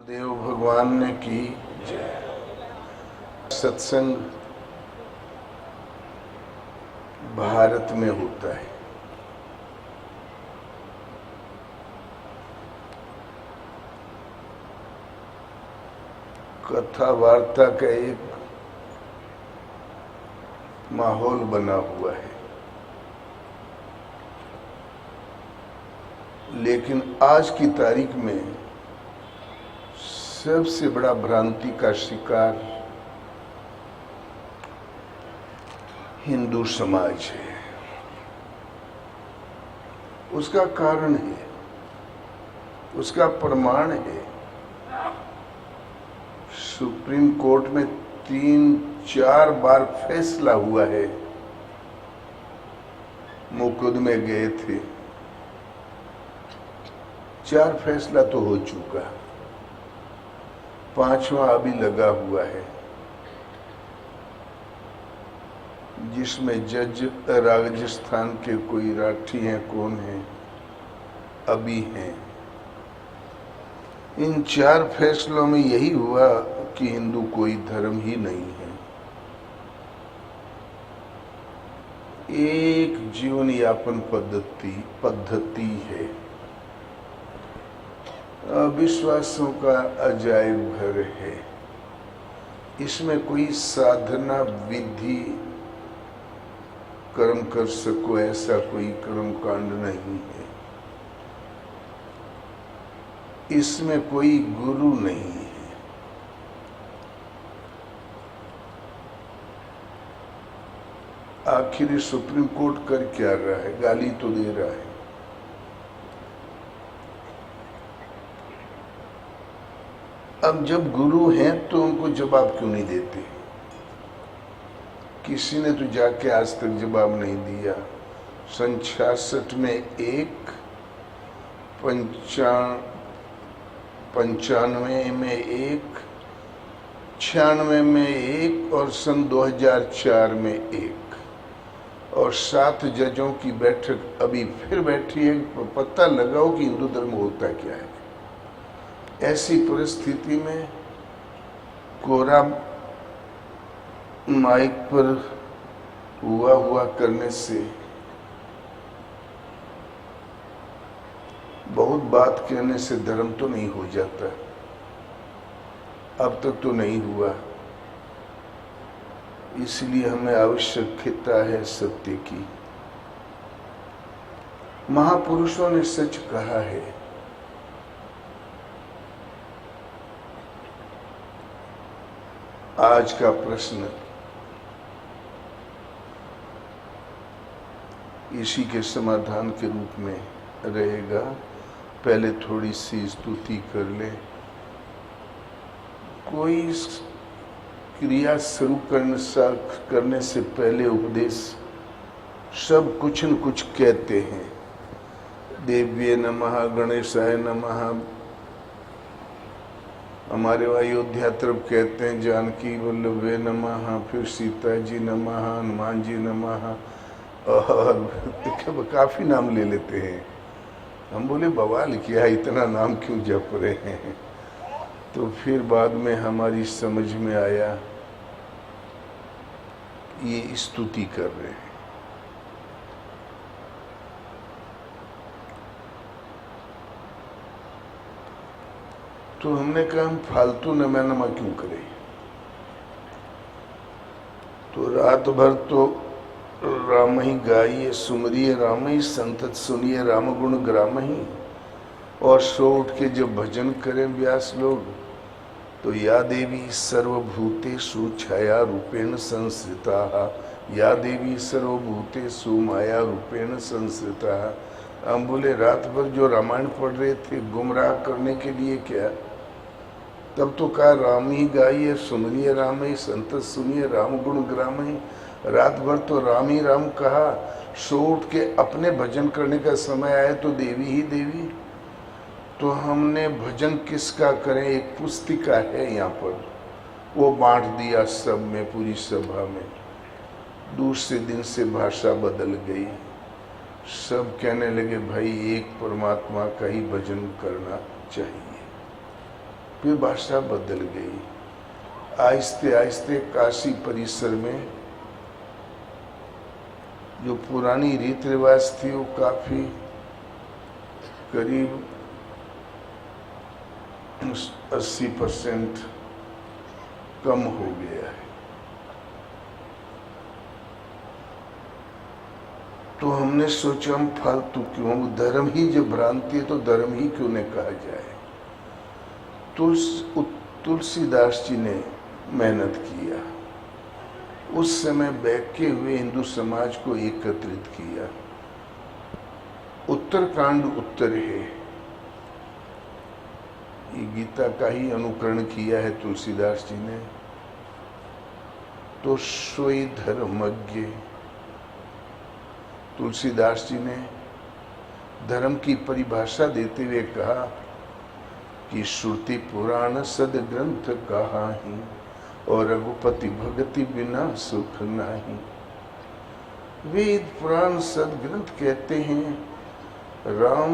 देव भगवान ने की सत्संग भारत में होता है। कथा वार्ता का एक माहौल बना हुआ है, लेकिन आज की तारीख में सबसे बड़ा भ्रांति का शिकार हिंदू समाज है। उसका कारण है, उसका प्रमाण है। सुप्रीम कोर्ट में 3-4 बार फैसला हुआ है, मुकदमे गए थे, 4 फैसला तो हो चुका, 5वां अभी लगा हुआ है, जिसमें जज राजस्थान के कोई राठी हैं, कौन है, अभी हैं। इन 4 फैसलों में यही हुआ कि हिंदू कोई धर्म ही नहीं है, एक जीवन यापन पद्धति है। अविश्वासों का अजायब घर है। इसमें कोई साधना विधि कर्म कर सको ऐसा कोई कर्म कांड नहीं है। इसमें कोई गुरु नहीं है। आखिर सुप्रीम कोर्ट कर क्या रहा है? गाली तो दे रहा है। अब जब गुरु हैं तो उनको जवाब क्यों नहीं देते? किसी ने तो जाके आज तक जवाब नहीं दिया। 66 में 1, 95 में 1, 96 में 1 और सन 2004 में 1, और 7 जजों की बैठक अभी फिर बैठी है। पता लगाओ कि हिंदू धर्म होता क्या है। ऐसी परिस्थिति में कोरा माइक पर हुआ करने से, बहुत बात कहने से धर्म तो नहीं हो जाता। अब तक तो नहीं हुआ, इसलिए हमें आवश्यकता है सत्य की। महापुरुषों ने सच कहा है। आज का प्रश्न इसी के समाधान के रूप में रहेगा। पहले थोड़ी सी स्तुति कर ले। कोई क्रिया शुरू करने से पहले उपदेश सब कुछ न कुछ कहते हैं। देव्ये नमः, गणेशाय नमः। हमारे अयोध्या तरफ कहते हैं जानकी वल्लभे नमः, फिर सीता जी नमः, हनुमान जी नमः, और काफी नाम ले लेते हैं। हम बोले बवाल किया, इतना नाम क्यों जप रहे हैं? तो फिर बाद में हमारी समझ में आया ये स्तुति कर रहे हैं। तो हमने कहा हम फालतू नमा क्यों करें? तो रात भर तो राम ही गाइए, सुमरिए राम ही, संतत सुनिए राम गुण ग्राम ही। और सो उठ के जब भजन करें व्यास लोग, तो या देवी सर्वभूतेषु छाया रूपेण संस्थिता, या देवी सर्वभूतेषु माया रूपेण संस्थिता। हम बोले रात भर जो रामायण पढ़ रहे थे गुमराह करने के लिए क्या? तब तो कहा राम ही गाइए, सुमरिए राम ही, संत सुनिए राम गुण ग्राम ही। रात भर तो राम ही राम कहा। सो उठ के अपने भजन करने का समय आए तो देवी ही देवी। तो हमने भजन किसका करें? एक पुस्तिका है यहाँ पर, वो बांट दिया सब में, पूरी सभा में। दूसरे दिन से भाषा बदल गई। सब कहने लगे भाई एक परमात्मा का ही भजन करना चाहिए। फिर भाषा बदल गई। आहिस्ते आहिस्ते काशी परिसर में जो पुरानी रीत रिवाज थी वो काफी करीब 80% कम हो गया है। तो हमने सोचा हम फालतू क्यों, धर्म ही जब भ्रांति है तो धर्म ही क्यों न कहा जाए। तुलसीदास जी ने मेहनत किया, उस समय बैठे हुए हिंदू समाज को एकत्रित किया। उत्तरकांड उत्तर है, ये गीता का ही अनुकरण किया है तुलसीदास जी ने। तो सोई धर्मज्ञ, तुलसीदास जी ने धर्म की परिभाषा देते हुए कहा कि श्रुति पुराण सद ग्रंथ कहाहीं और रघुपति भगति बिना सुख नहीं। वेद पुराण सद ग्रंथ कहते हैं राम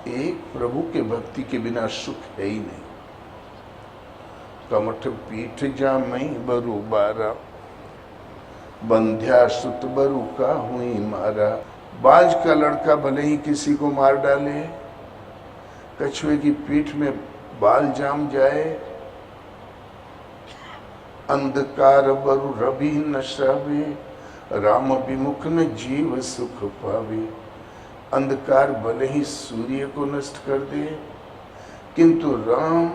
एक प्रभु के भक्ति के बिना सुख है ही नहीं। कमठ पीठ जामई बरु बारा, बंध्या सुत बरु का हुई मारा। बाज का लड़का भले ही किसी को मार डाले, कछुए की पीठ में बाल जाम जाए, अंधकार बरु रवि न श्रावे, राम विमुख न जीव सुख पावे। अंधकार भले ही सूर्य को नष्ट कर दे, किंतु राम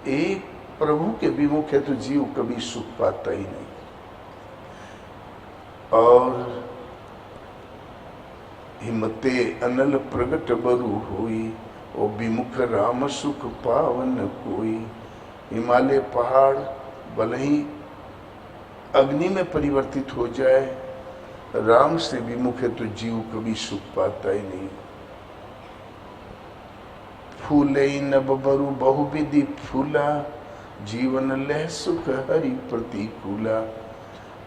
एक प्रभु के विमुख है तो जीव कभी सुख पाता ही नहीं। और हिम्मते अनल प्रगट बरु होई, ओ विमुख राम सुख पावन कोई। हिमालय पहाड़ भले ही अग्नि में परिवर्तित हो जाए, राम से विमुख है तो जीव कभी सुख पाता ही नहीं। फूले नभ बरु बहुविधि फूला, जीवन लह सुख हरि प्रतिकूला।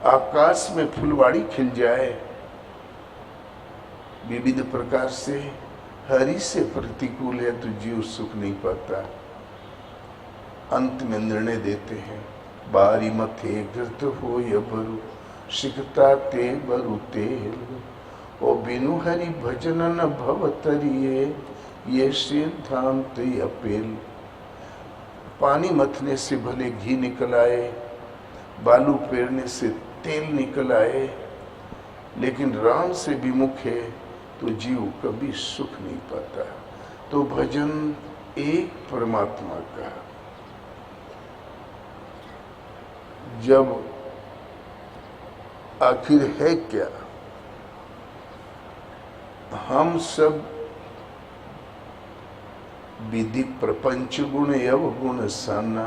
आकाश में फुलवाड़ी खिल जाए विविध प्रकार से, हरि से प्रतिकूल है तो जीव सुख नहीं पाता। अंत में निर्णय देते हैं बारी मथे घृत हो या बरु, सिकता ते बरु तेल। ओ बिनु हरि भजन न भव तरिए, ये सिद्धांत अपेल। पानी मथने से भले घी निकल आए, बालू पेरने से तेल निकल आए, लेकिन राम से विमुख है तो जीव कभी सुख नहीं पाता। तो भजन एक परमात्मा का। जब आखिर है क्या, हम सब विधि प्रपंच गुण अवगुण साना।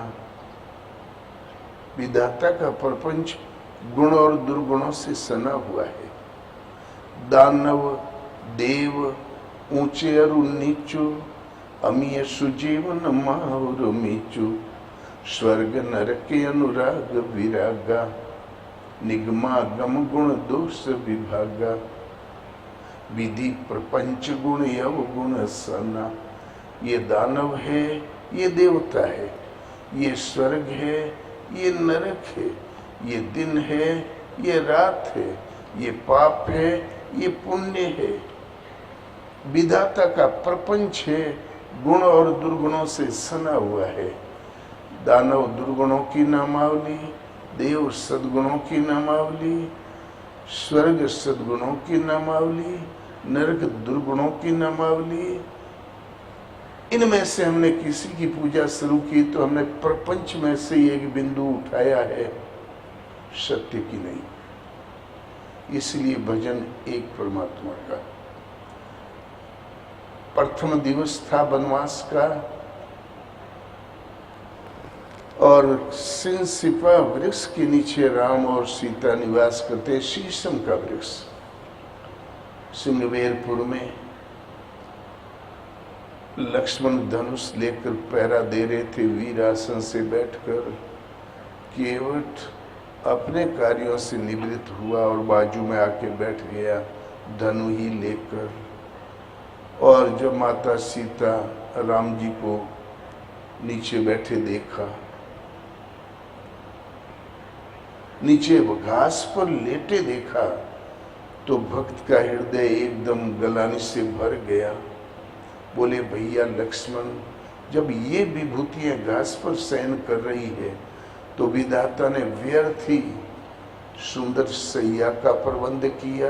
विधाता का प्रपंच गुण और दुर्गुणों से सना हुआ है। दानव देव ऊंचे और नीचू, अमीय सुजीवन माहुर मीचू। स्वर्ग नरक अनुराग विरागा, निगमागम गुण दोष विभागा। विधि प्रपंच गुण अवगुण सना। ये दानव है, ये देवता है, ये स्वर्ग है, ये नरक है, ये दिन है, ये रात है, ये पाप है, ये पुण्य है। विधाता का प्रपंच है, गुण और दुर्गुणों से सना हुआ है। दानव दुर्गुणों की नामावली, देव सद्गुणों की नामावली, स्वर्ग सद्गुणों की नामावली, नरक दुर्गुणों की नामावली। इनमें से हमने किसी की पूजा शुरू की तो हमने प्रपंच में से एक बिंदु उठाया है, सत्य की नहीं। इसलिए भजन एक परमात्मा का। प्रथम दिवस था वनवास का, और सिंसिपा वृक्ष के नीचे राम और सीता निवास करते। शीशम का वृक्ष सिंगवेरपुर में लक्ष्मण धनुष लेकर पहरा दे रहे थे। वीरासन से बैठकर केवट अपने कार्यों से निवृत्त हुआ और बाजू में आके बैठ गया धनु ही लेकर। और जब माता सीता राम जी को नीचे बैठे देखा, नीचे घास पर लेटे देखा तो भक्त का हृदय एकदम गलानी से भर गया। बोले, भैया लक्ष्मण, जब ये विभूतियां घास पर शयन कर रही है तो विधाता ने व्यर्थ ही सुंदर सैया का प्रबंध किया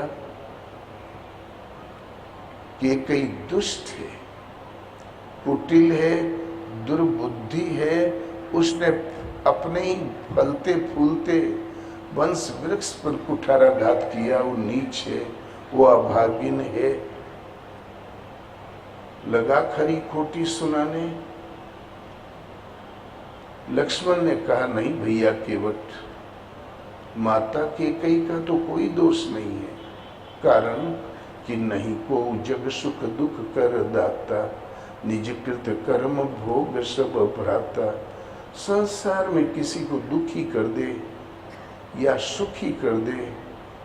कि कई दुष्ट है, कुटिल है, दुर्बुद्धि है, उसने अपने ही फलते फूलते वंश वृक्ष पर कुठाराघात किया। वो नीच है, वो अभागिन है। लगा खरी खोटी सुनाने। लक्ष्मण ने कहा, नहीं भैया केवट, माता कैकेयी का तो कोई दोष नहीं है। कारण कि नहीं को जग सुख दुख कर दाता, निज कृत कर्म भोग सब भ्राता। संसार में किसी को दुखी कर दे या सुखी कर दे,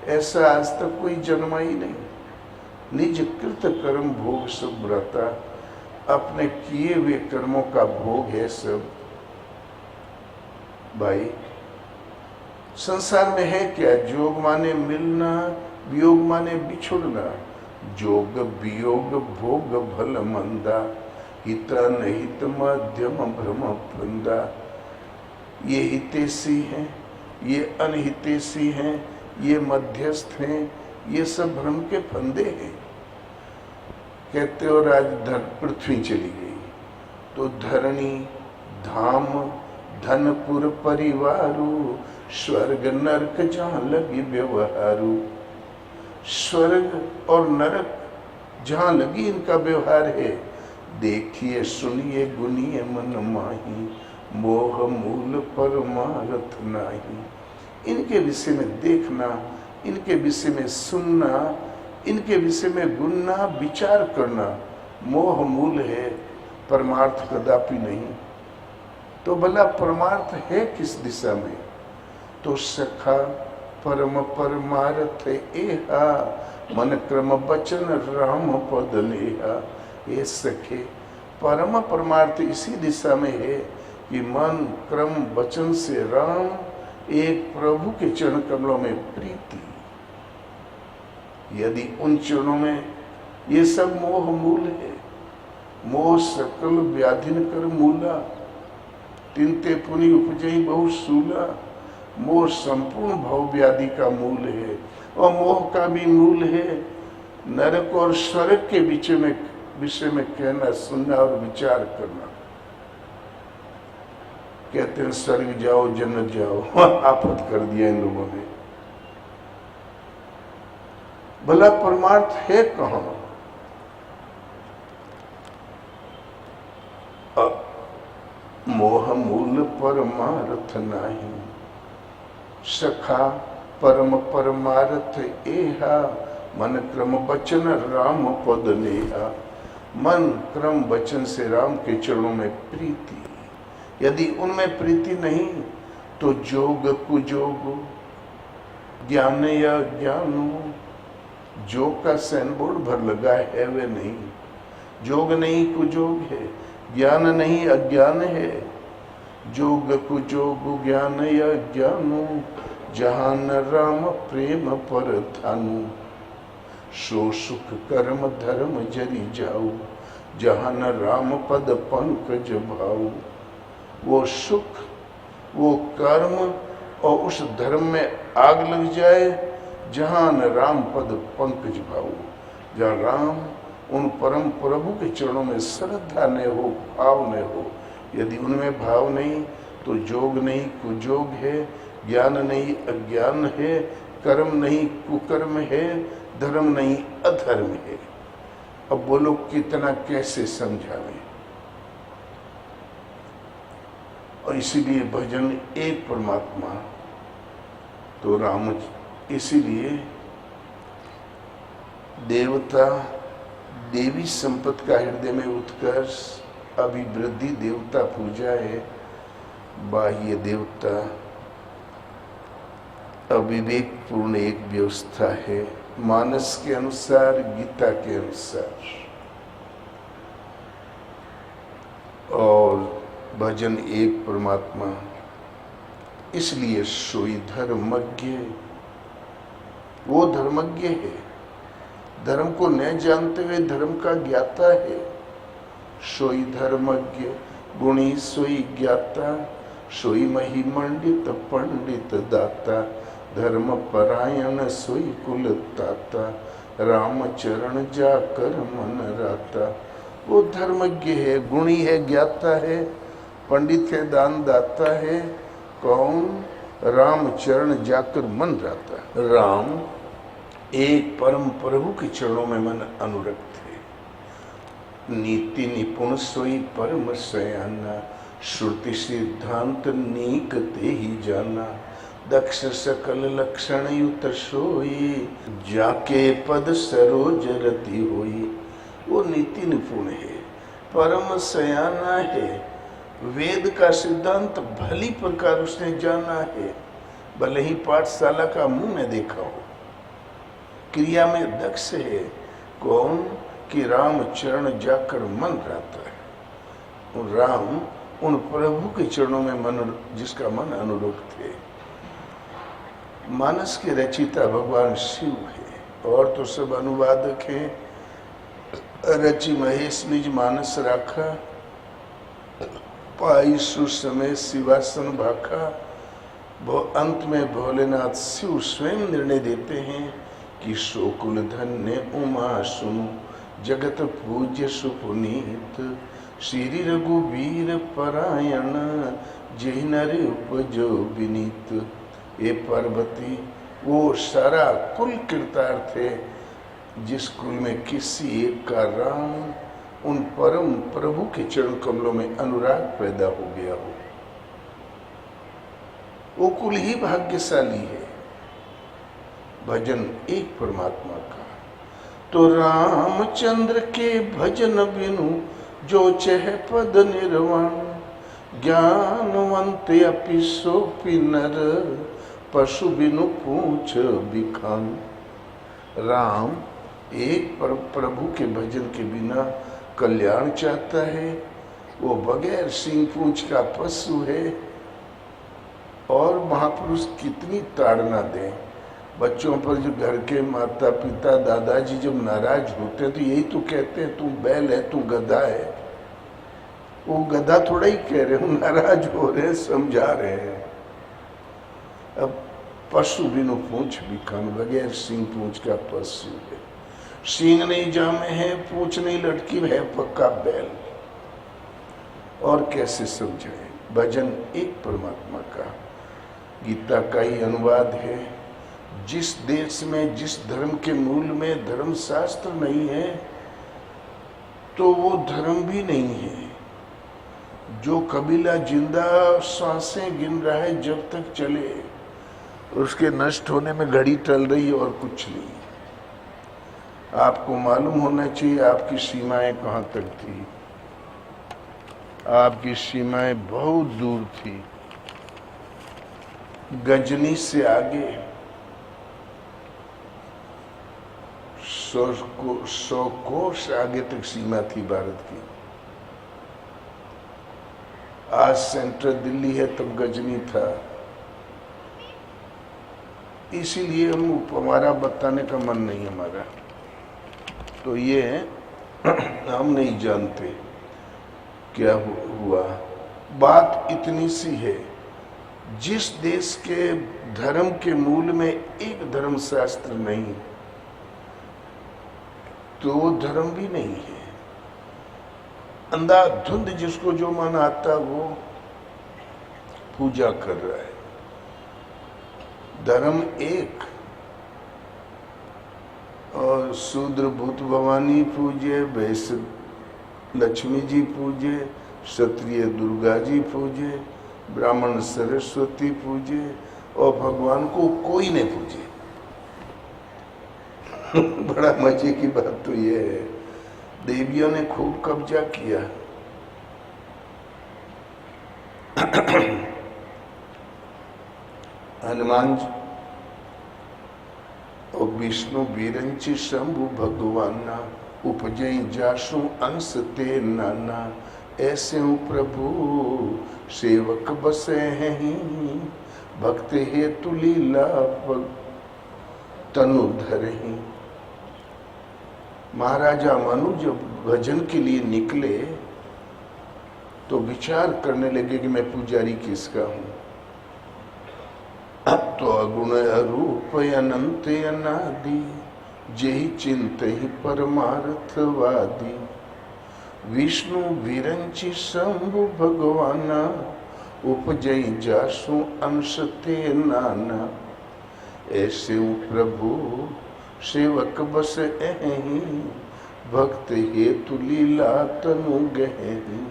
ऐसा आज तक कोई जन्मा ही नहीं। निज कृत कर्म भोग सब भ्राता, अपने किए हुए कर्मों का भोग है सब। भाई, संसार में है क्या? जोग माने मिलना, वियोग माने बिछुड़ना। जोग वियोग भोग भल मंदा, हित नहित मध्यम भ्रम फंदा। ये हितेशी हैं, ये अनहितेशी हैं, ये मध्यस्थ हैं, ये सब भ्रम के फंदे हैं। कहते हो आज पृथ्वी चली गई तो धरणी धाम धनपुर परिवारू, स्वर्ग नरक जहां लगी व्यवहारू। स्वर्ग और नरक जहां लगी इनका व्यवहार है, देखिए सुनिए गुनिए मन माही, मोह मूल परमारथ नाही। इनके विषय में देखना, इनके विषय में सुनना, इनके विषय में गुनना, विचार करना मोह मूल है, परमार्थ कदापि नहीं। तो भला परमार्थ है किस दिशा में? तो सखा परम परमार्थ एहा, मन क्रम वचन राम पद लेहा। ये सखे, परम परमार्थ इसी दिशा में है कि मन क्रम वचन से राम, एक प्रभु के चरण कमलों में प्रीति। यदि उन चरणों में ये सब मोह मूल है, मोह सकल व्याधिन कर मूला, तिनते पुनि उपजई बहु सूला। मोह संपूर्ण भव व्याधि का मूल है और मोह का भी मूल है नरक और स्वर्ग के विषय में कहना, सुनना और विचार करना। कहते हैं स्वर्ग जाओ जन्नत जाओ, आफत कर दिया इन लोगों ने। भला परमार्थ है कहां? मोह मूल परमार्थ नहीं, सखा परम परमार्थ एहा, मन क्रम वचन राम पद लेहा। मन क्रम वचन से राम के चरणों में प्रीति। यदि उनमें प्रीति नहीं तो जोग कुजोग, ज्ञान या ज्ञान। जोग का साइन बोर्ड भर लगा है वे नहीं। जोग नहीं कुजोग है, ज्ञान नहीं अज्ञान है। जोग कुजोग ज्ञान या ज्ञानो, जहां न राम प्रेम पर थानु। सो सुख कर्म धर्म जरी जाऊ, जहां न राम पद पंकज भाऊ। वो सुख, वो कर्म और उस धर्म में आग लग जाए जहां न राम पद पंकज भाऊ। जहां राम उन परम प्रभु के चरणों में श्रद्धा न हो, भाव न हो। यदि उनमें भाव नहीं तो जोग नहीं कुजोग है, ज्ञान नहीं अज्ञान है, कर्म नहीं कुकर्म है, धर्म नहीं अधर्म है। अब बोलो कितना कैसे समझावें? और इसीलिए भजन एक परमात्मा तो राम। इसीलिए देवता देवी संपत्ति का हृदय में उत्कर्ष, अभिवृद्धि देवता पूजा है। बाह्य देवता अविवेक पूर्ण एक व्यवस्था है, मानस के अनुसार, गीता के अनुसार। और भजन एक परमात्मा, इसलिए सोई धर्मज्ञ। वो धर्मज्ञ है, धर्म को न जानते हुए धर्म का ज्ञाता है। सोई धर्मज्ञ गुणी सोई ज्ञाता, सोई महिमंडित पंडित दाता, धर्म परायण सोई कुल ताता, राम चरण जाकर मन राता। वो धर्मज्ञ है, गुणी है, ज्ञाता है, पंडित है, दान दाता है। कौन? राम चरण जाकर मन राता। राम एक परम प्रभु के चरणों में मन अनुरक्त है। नीति निपुण सोई परम सयाना, श्रुति सिद्धांत नीक ते ही जाना, दक्ष सकल लक्षण युत सोई, जाके पद सरोज रति होई। वो नीति निपुण है, परम सयाना है, वेद का सिद्धांत भली प्रकार उसने जाना है, भले ही पाठशाला का मुंह न देखा हो। क्रिया में दक्ष है। कौन? कि राम चरण जाकर मन रहता है। राम उन प्रभु के चरणों में मन, जिसका मन अनुरक्त है। मानस के रचिता भगवान शिव है, और तो सब अनुवादक हैं। रचि महेश निज मानस राखा, पाई सुसमय शिवासन भाखा। अंत में भोलेनाथ शिव स्वयं निर्णय देते हैं कि शोकुल धन्य उमा सुनु, जगत पूज्य सुपुनीत, श्री रघुवीर परायण, जय नर उपजो विनीत। ये पार्वती वो सारा कुल कृतार्थ है, जिस कुल में किसी एक का राम उन परम प्रभु के चरण कमलों में अनुराग पैदा हो गया हो। वो कुल ही भाग्यशाली है। भजन एक परमात्मा का। तो रामचंद्र के भजन बिनु जो चह पद निर्वाण, ज्ञानवंत अपि सोपि नर, पशु बिनु पूछ बिखान। राम एक प्रभु के भजन के बिना कल्याण चाहता है। वो बगैर सींग पूंछ का पशु है। और महापुरुष कितनी ताड़ना दें बच्चों पर, जो घर के माता पिता दादाजी जब नाराज होते हैं तो यही तो कहते हैं, तू बैल है, तू गधा है। वो गधा थोड़ा ही कह रहे हैं, नाराज हो रहे हैं, समझा रहे हैं। अब पशु बिनु पूंछ बिखान, बगैर सींग पूंछ का पशु है। सींग नहीं जामे है, पूंछ नहीं लटकी है, पक्का बैल। और कैसे समझाए? भजन एक परमात्मा का। गीता का ही अनुवाद है। जिस देश में, जिस धर्म के मूल में धर्म शास्त्र नहीं है, तो वो धर्म भी नहीं है। जो कबीला जिंदा सांसें गिन रहा है, जब तक चले, उसके नष्ट होने में घड़ी टल रही है और कुछ नहीं। आपको मालूम होना चाहिए आपकी सीमाएं कहाँ तक थी। आपकी सीमाएं बहुत दूर थी। गजनी से आगे 100 कोस आगे तक सीमा थी भारत की। आज सेंट्रल दिल्ली है, तब गजनी था। इसीलिए हमारा बताने का मन नहीं हमारा। तो ये हम नहीं जानते क्या हुआ। बात इतनी सी है, जिस देश के धर्म के मूल में एक धर्म शास्त्र नहीं, तो वो धर्म भी नहीं है। अंधाधुंध जिसको जो मन आता वो पूजा कर रहा है। धर्म एक, और शूद्र भूत भवानी पूजे, वैश्य लक्ष्मी जी पूजे, क्षत्रिय दुर्गा जी पूजे, ब्राह्मण सरस्वती पूजे, और भगवान को कोई नहीं पूजे। बड़ा मजे की बात तो ये है, देवियों ने खूब कब्जा किया। हनुमान और विष्णु बीरंची शंभु भगवाना, उपजय जासु अंश ते नाना, ऐसे हूँ प्रभु सेवक बसे हैं, भक्त हेतु लीला तनु धरहि। महाराजा मनु जब भजन के लिए निकले तो विचार करने लगे कि मैं पुजारी किसका हूं। तो अगुण अरूप अनंत अनादि, जेहि चिंत ही परमार्थवादी। विष्णु विरंचि शंभु भगवाना, उपजई जासु अंश ते नाना। ऐसे प्रभु सेवक बस एहि, भक्त हेतु लीला तनु गहहि।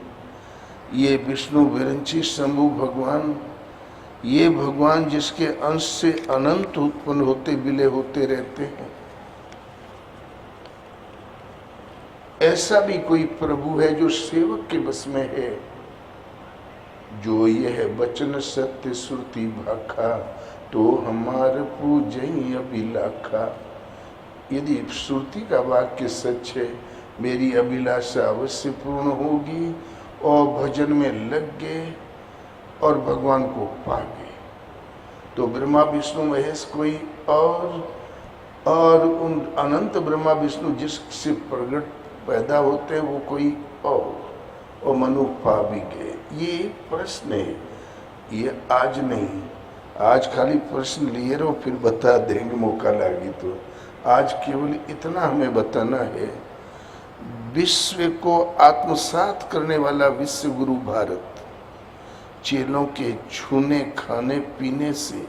ये विष्णु विरंची शंभु भगवान, ये भगवान जिसके अंश से अनंत उत्पन्न होते विलय होते रहते हैं, ऐसा भी कोई प्रभु है जो सेवक के बस में है। जो यह वचन सत्य श्रुति भाखा, तो हमार पूजई अभिलाखा। यदि श्रुति का वाक्य सच है, मेरी अभिलाषा अवश्य पूर्ण होगी और भजन में लग गए और भगवान को पा गए। तो ब्रह्मा विष्णु महेश कोई और उन अनंत ब्रह्मा विष्णु जिससे प्रकट पैदा होते हैं वो कोई और मनु पा भी गए। ये प्रश्न है, ये आज नहीं, आज खाली प्रश्न लिए रहो फिर बता देंगे मौका लगी तो। आज केवल इतना हमें बताना है, विश्व को आत्मसात करने वाला विश्व गुरु भारत चेलों के छूने खाने पीने से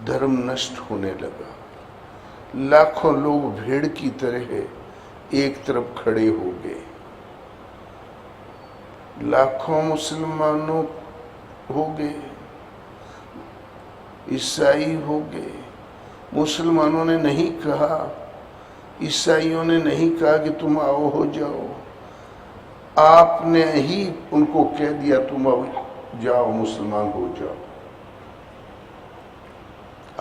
धर्म नष्ट होने लगा। लाखों लोग भेड़ की तरह एक तरफ खड़े हो गए। लाखों मुसलमानों हो गए, ईसाई हो गए। मुसलमानों ने नहीं कहा, ईसाइयों ने नहीं कहा कि तुम आओ हो जाओ, आपने ही उनको कह दिया तुम अब जाओ मुसलमान हो जाओ।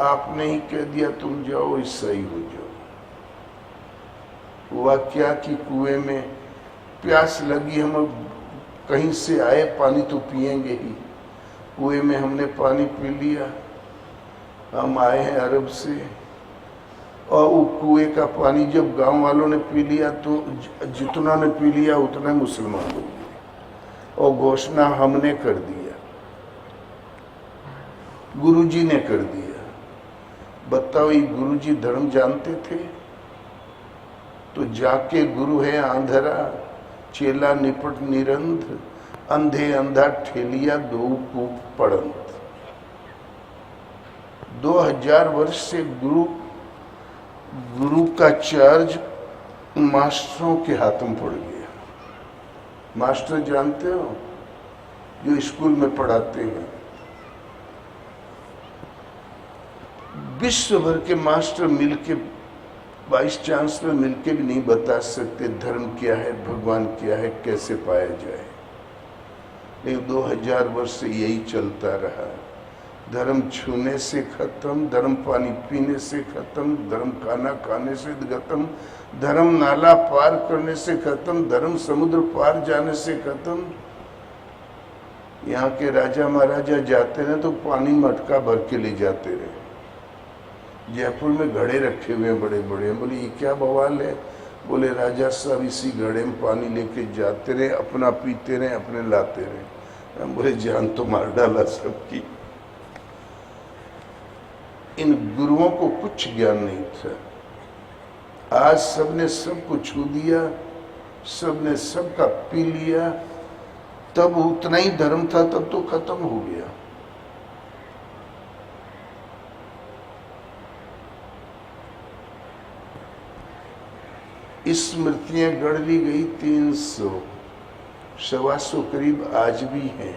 आपने ही कह दिया तुम जाओ ईसाई हो जाओ। हुआ क्या कि कुएं में प्यास लगी, हम कहीं से आए पानी तो पिएंगे ही। कुएं में हमने पानी पी लिया, हम आए हैं अरब से, और वो कुएं का पानी जब गांव वालों ने पी लिया तो जितना ने पी लिया उतना मुसलमान हो गए। और घोषणा हमने कर दिया, गुरुजी ने कर दिया। बताओ ये गुरुजी धर्म जानते थे? तो जाके गुरु है आंधरा, चेला निपट निरंध, अंधे अंधा ठेलिया दो कूप पड़ंत। 2000 वर्ष से गुरु का चार्ज मास्टरों के हाथ में पड़ गया। मास्टर जानते हो जो स्कूल में पढ़ाते हैं, विश्व भर के मास्टर मिलके, वाइस चांसलर मिलके भी नहीं बता सकते धर्म क्या है, भगवान क्या है, कैसे पाया जाए। लेकिन 2000 वर्ष से यही चलता रहा। धर्म छूने से खत्म, धर्म पानी पीने से खत्म, धर्म खाना खाने से खत्म, धर्म नाला पार करने से खत्म, धर्म समुद्र पार जाने से खत्म। यहाँ के राजा महाराजा जाते रहे तो पानी मटका भर के ले जाते रहे। जयपुर में घड़े रखे हुए हैं बड़े बड़े। बोले ये क्या बवाल है? बोले राजा साहब इसी घड़े में पानी लेके जाते रहे, अपना पीते रहे, अपने लाते रहे। हम बोले जान तो मार डाला सबकी। इन गुरुओं को कुछ ज्ञान नहीं था। आज सबने सबको छू दिया, सबने सबका पी लिया। तब उतना ही धर्म था, तब तो खत्म हो गया। स्मृतियां गढ़ ली गई 300, 125 करीब आज भी हैं।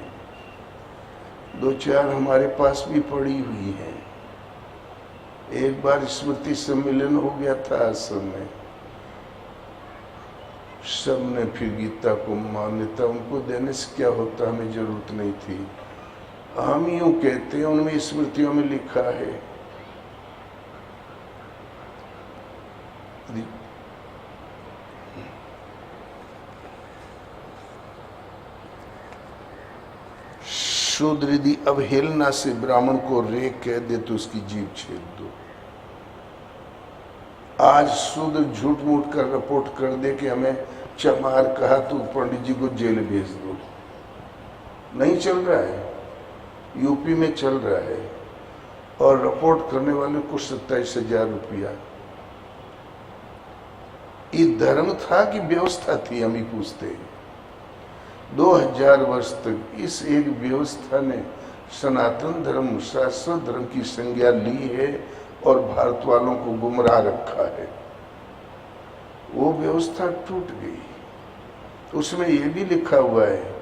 2-4 हमारे पास भी पड़ी हुई हैं। एक बार स्मृति सम्मेलन हो गया था आश्रम में, सबने फिर गीता को मान्यता उनको देने से क्या होता, हमें जरूरत नहीं थी। हम यूं कहते हैं, उनमें स्मृतियों में लिखा है शूद्र यदि अवहेलना से ब्राह्मण को रे कह दे तो उसकी जीभ छेद दो। आज शूद्र झूठ मूठ कर रिपोर्ट कर दे कि हमें चमार कहा तो पंडित जी को जेल भेज दो। नहीं चल रहा है, यूपी में चल रहा है, और रिपोर्ट करने वाले को 27,000 रुपया। ये धर्म था कि व्यवस्था थी, हम ही पूछते हैं। 2000 वर्ष तक इस एक व्यवस्था ने सनातन धर्म, शाश्वत धर्म की संज्ञा ली है और भारत वालों को गुमराह रखा है। वो व्यवस्था टूट गई। उसमें ये भी लिखा हुआ है,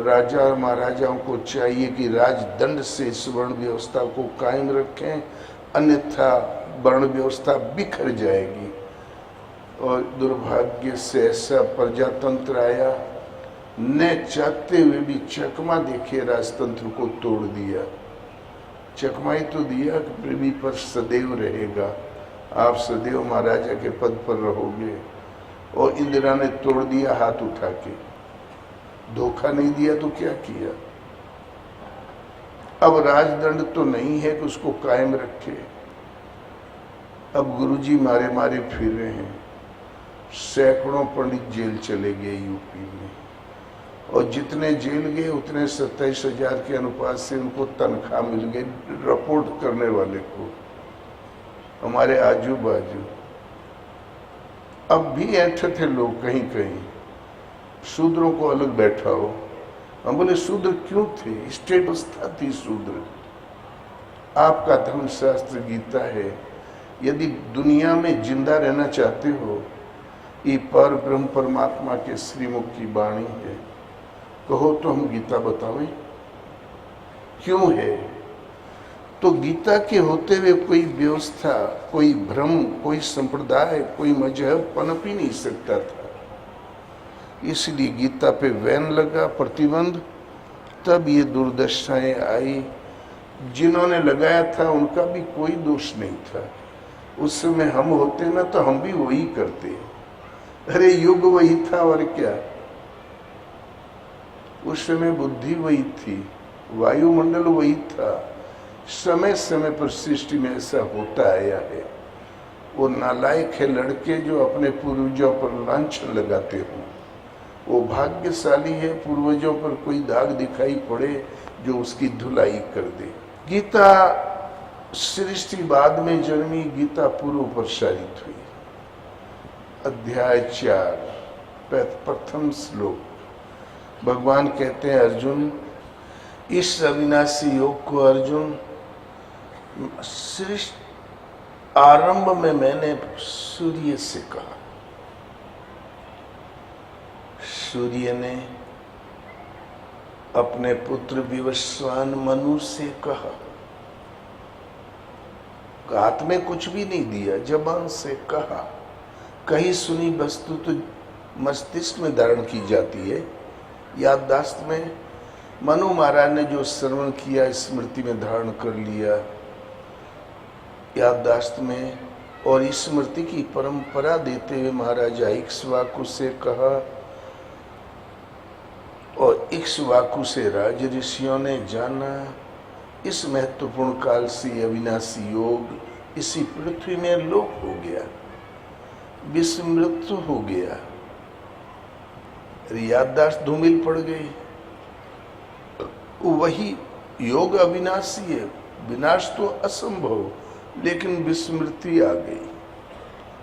राजा और महाराजाओं को चाहिए कि राजदंड से इस वर्ण व्यवस्था को कायम रखें, अन्यथा वर्ण व्यवस्था बिखर जाएगी। और दुर्भाग्य से ऐसा प्रजातंत्र आया, न चाहते हुए भी चकमा देखे राजतंत्र को तोड़ दिया। चकमा ही तो दिया कि पृथ्वी पर सदैव रहेगा, आप सदैव महाराजा के पद पर रहोगे, और इंदिरा ने तोड़ दिया हाथ उठा के। धोखा नहीं दिया तो क्या किया? अब राजदंड तो नहीं है कि उसको कायम रखे। अब गुरुजी मारे मारे फिर रहे हैं। सैकड़ों पंडित जेल चले गए यूपी में, और जितने जेल गए उतने 27,000 के अनुपात से उनको तनख्वाह मिल गई रिपोर्ट करने वाले को, हमारे आजू बाजू। अब भी ऐसे थे लोग कहीं कहीं, शूद्रों को अलग बैठाओ। हम बोले शूद्र क्यों थे? स्टेट व्यवस्था थी शूद्र। आपका धर्मशास्त्र गीता है, यदि दुनिया में जिंदा रहना चाहते हो, ये पर ब्रह्म परमात्मा के श्रीमुख की वाणी है, कहो तो हम गीता बतावें क्यों है? तो गीता के होते हुए कोई व्यवस्था, कोई भ्रम, कोई संप्रदाय, कोई मजहब पनप ही नहीं सकता था। इसलिए गीता पे बैन लगा, प्रतिबंध। तब ये दुर्दशाएं आई। जिन्होंने लगाया था उनका भी कोई दोष नहीं था। उस समय हम होते ना तो हम भी वही करते। अरे युग वही था और क्या। उस समय बुद्धि वही थी, वायुमंडल वही था। समय समय पर सृष्टि में ऐसा होता आया है। वो नालायक है लड़के जो अपने पूर्वजों पर लांछन लगाते हो, वो भाग्यशाली है पूर्वजों पर कोई दाग दिखाई पड़े जो उसकी धुलाई कर दे। गीता सृष्टि बाद में जन्मी, गीता पूर्व प्रसारित हुई। अध्याय 4 प्रथम श्लोक, भगवान कहते हैं अर्जुन, इस अविनाशी योग को अर्जुन सृष्टि आरंभ में मैंने सूर्य से कहा। सूर्य ने अपने पुत्र विवस्वान मनु से कहा। हाथ में कुछ भी नहीं दिया, जबान से कहा। कहीं सुनी वस्तु तो मस्तिष्क में धारण की जाती है, याददाश्त में। मनु महाराज ने जो श्रवण किया स्मृति में धारण कर लिया, याददाश्त में। और स्मृति की परंपरा देते हुए महाराजा इक्ष्वाकु से कहा, और इक्ष्वाकु से राज ऋषियों ने जाना। इस महत्वपूर्ण काल से अविनाशी योग इसी पृथ्वी में लोप हो गया, विस्मृत हो गया, याददाश्त धूमिल पड़ गई। वही योग अविनाशी है, विनाश तो असंभव, लेकिन विस्मृति आ गई।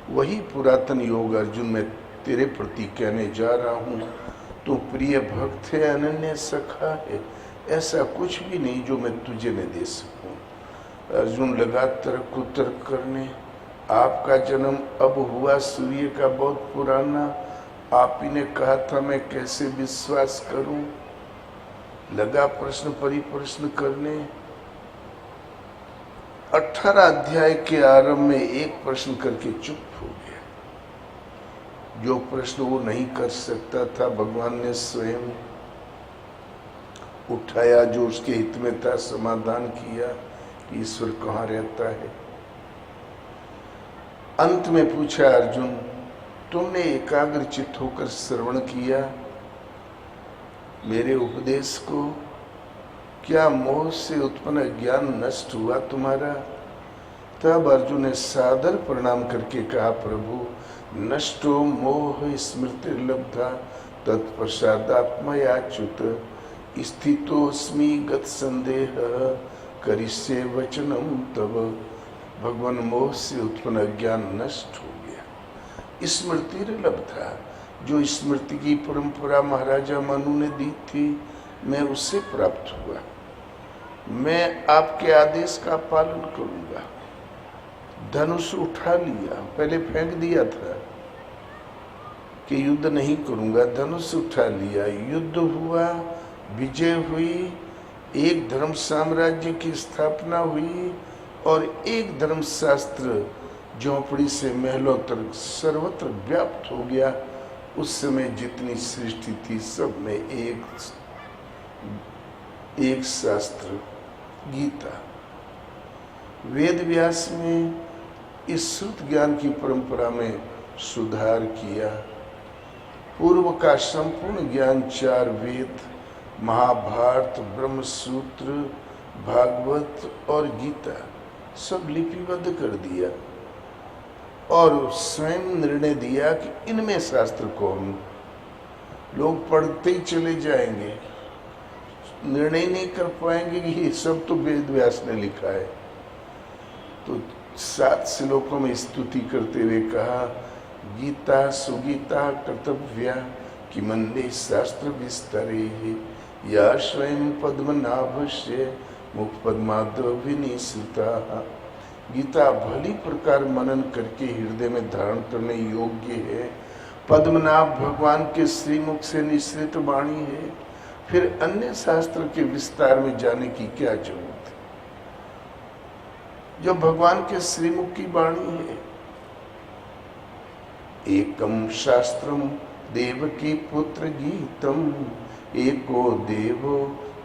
वही पुरातन योग अर्जुन मैं तेरे प्रति कहने जा रहा हूं। तू प्रिय भक्त है, अनन्य सखा है, ऐसा कुछ भी नहीं जो मैं तुझे न दे सकूं। अर्जुन लगा तर्क कुतर्क करने। आपका जन्म अब हुआ सूर्य का बहुत पुराना, आप ही ने कहा था, मैं कैसे विश्वास करूं। लगा प्रश्न परिप्रश्न करने। 18 अध्याय के आरंभ में एक प्रश्न करके चुप हो गया। जो प्रश्न वो नहीं कर सकता था भगवान ने स्वयं उठाया, जो उसके हित में था समाधान किया कि ईश्वर कहाँ रहता है। अंत में पूछा अर्जुन, तुमने एकाग्रचित्त होकर श्रवण किया मेरे उपदेश को क्या मोह से उत्पन्न ज्ञान नष्ट हुआ तुम्हारा? तब अर्जुन ने सादर प्रणाम करके कहा, प्रभु नष्टो मोह स्मृति लब्धा तत्प्रसादात्मयाच्युत स्थितोस्मि गत संदेह करिष्ये वचनम तब। भगवान मोह से उत्पन्न ज्ञान नष्ट हो गया। स्मृति लब्धा, जो स्मृति की परंपरा महाराजा मनु ने दी थी, मैं उससे प्राप्त हुआ। मैं आपके आदेश का पालन करूंगा। धनुष उठा लिया, पहले फेंक दिया था कि युद्ध नहीं करूंगा, धनुष उठा लिया, युद्ध हुआ, विजय हुई, एक धर्म साम्राज्य की स्थापना हुई और एक धर्म शास्त्र झोंपड़ी से महलों तक सर्वत्र व्याप्त हो गया। उस समय जितनी सृष्टि थी सब में एक शास्त्र गीता। वेद व्यास में इस श्रुत ज्ञान की परंपरा में सुधार किया। पूर्व का संपूर्ण ज्ञान 4 वेद, महाभारत, ब्रह्मसूत्र, भागवत और गीता सब लिपिबद्ध कर दिया और स्वयं निर्णय दिया कि इनमें शास्त्र कौन। लोग पढ़ते ही चले जाएंगे, निर्णय नहीं कर पाएंगे कि ये सब तो वेद व्यास ने लिखा है। तो 7 श्लोकों में स्तुति करते हुए कहा, गीता सुगीता कर्तव्या कि मंदे शास्त्र विस्तरे या स्वयं पद्मनाभस्य मुख पद्माद्विनिसृता। गीता भली प्रकार मनन करके हृदय में धारण करने योग्य है। पद्मनाभ भगवान के श्रीमुख से निश्रित वाणी है, फिर अन्य शास्त्र के विस्तार में जाने की क्या जरूरत है, जो भगवान के श्रीमुख की वाणी है। एकम शास्त्रम देवकी पुत्र गीतम एको देवो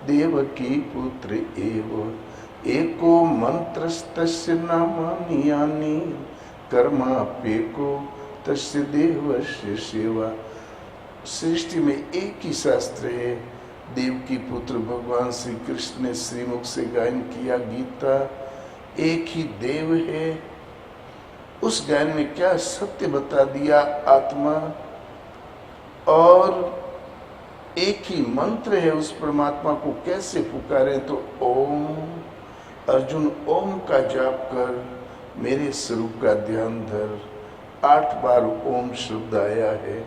देवकी पुत्र एव एको मंत्रस्तस्य नामानि यानि कर्माप्येको तस्य देवस्य सेवा। सृष्टि में एक ही शास्त्र है, देव की पुत्र भगवान श्री कृष्ण ने श्रीमुख से गायन किया गीता। एक ही देव है, उस गायन में क्या सत्य बता दिया आत्मा, और एक ही मंत्र है, उस परमात्मा को कैसे पुकारें। तो ओम, अर्जुन ओम का जाप कर, मेरे स्वरूप का ध्यान धर। 8 बार ओम शब्द आया है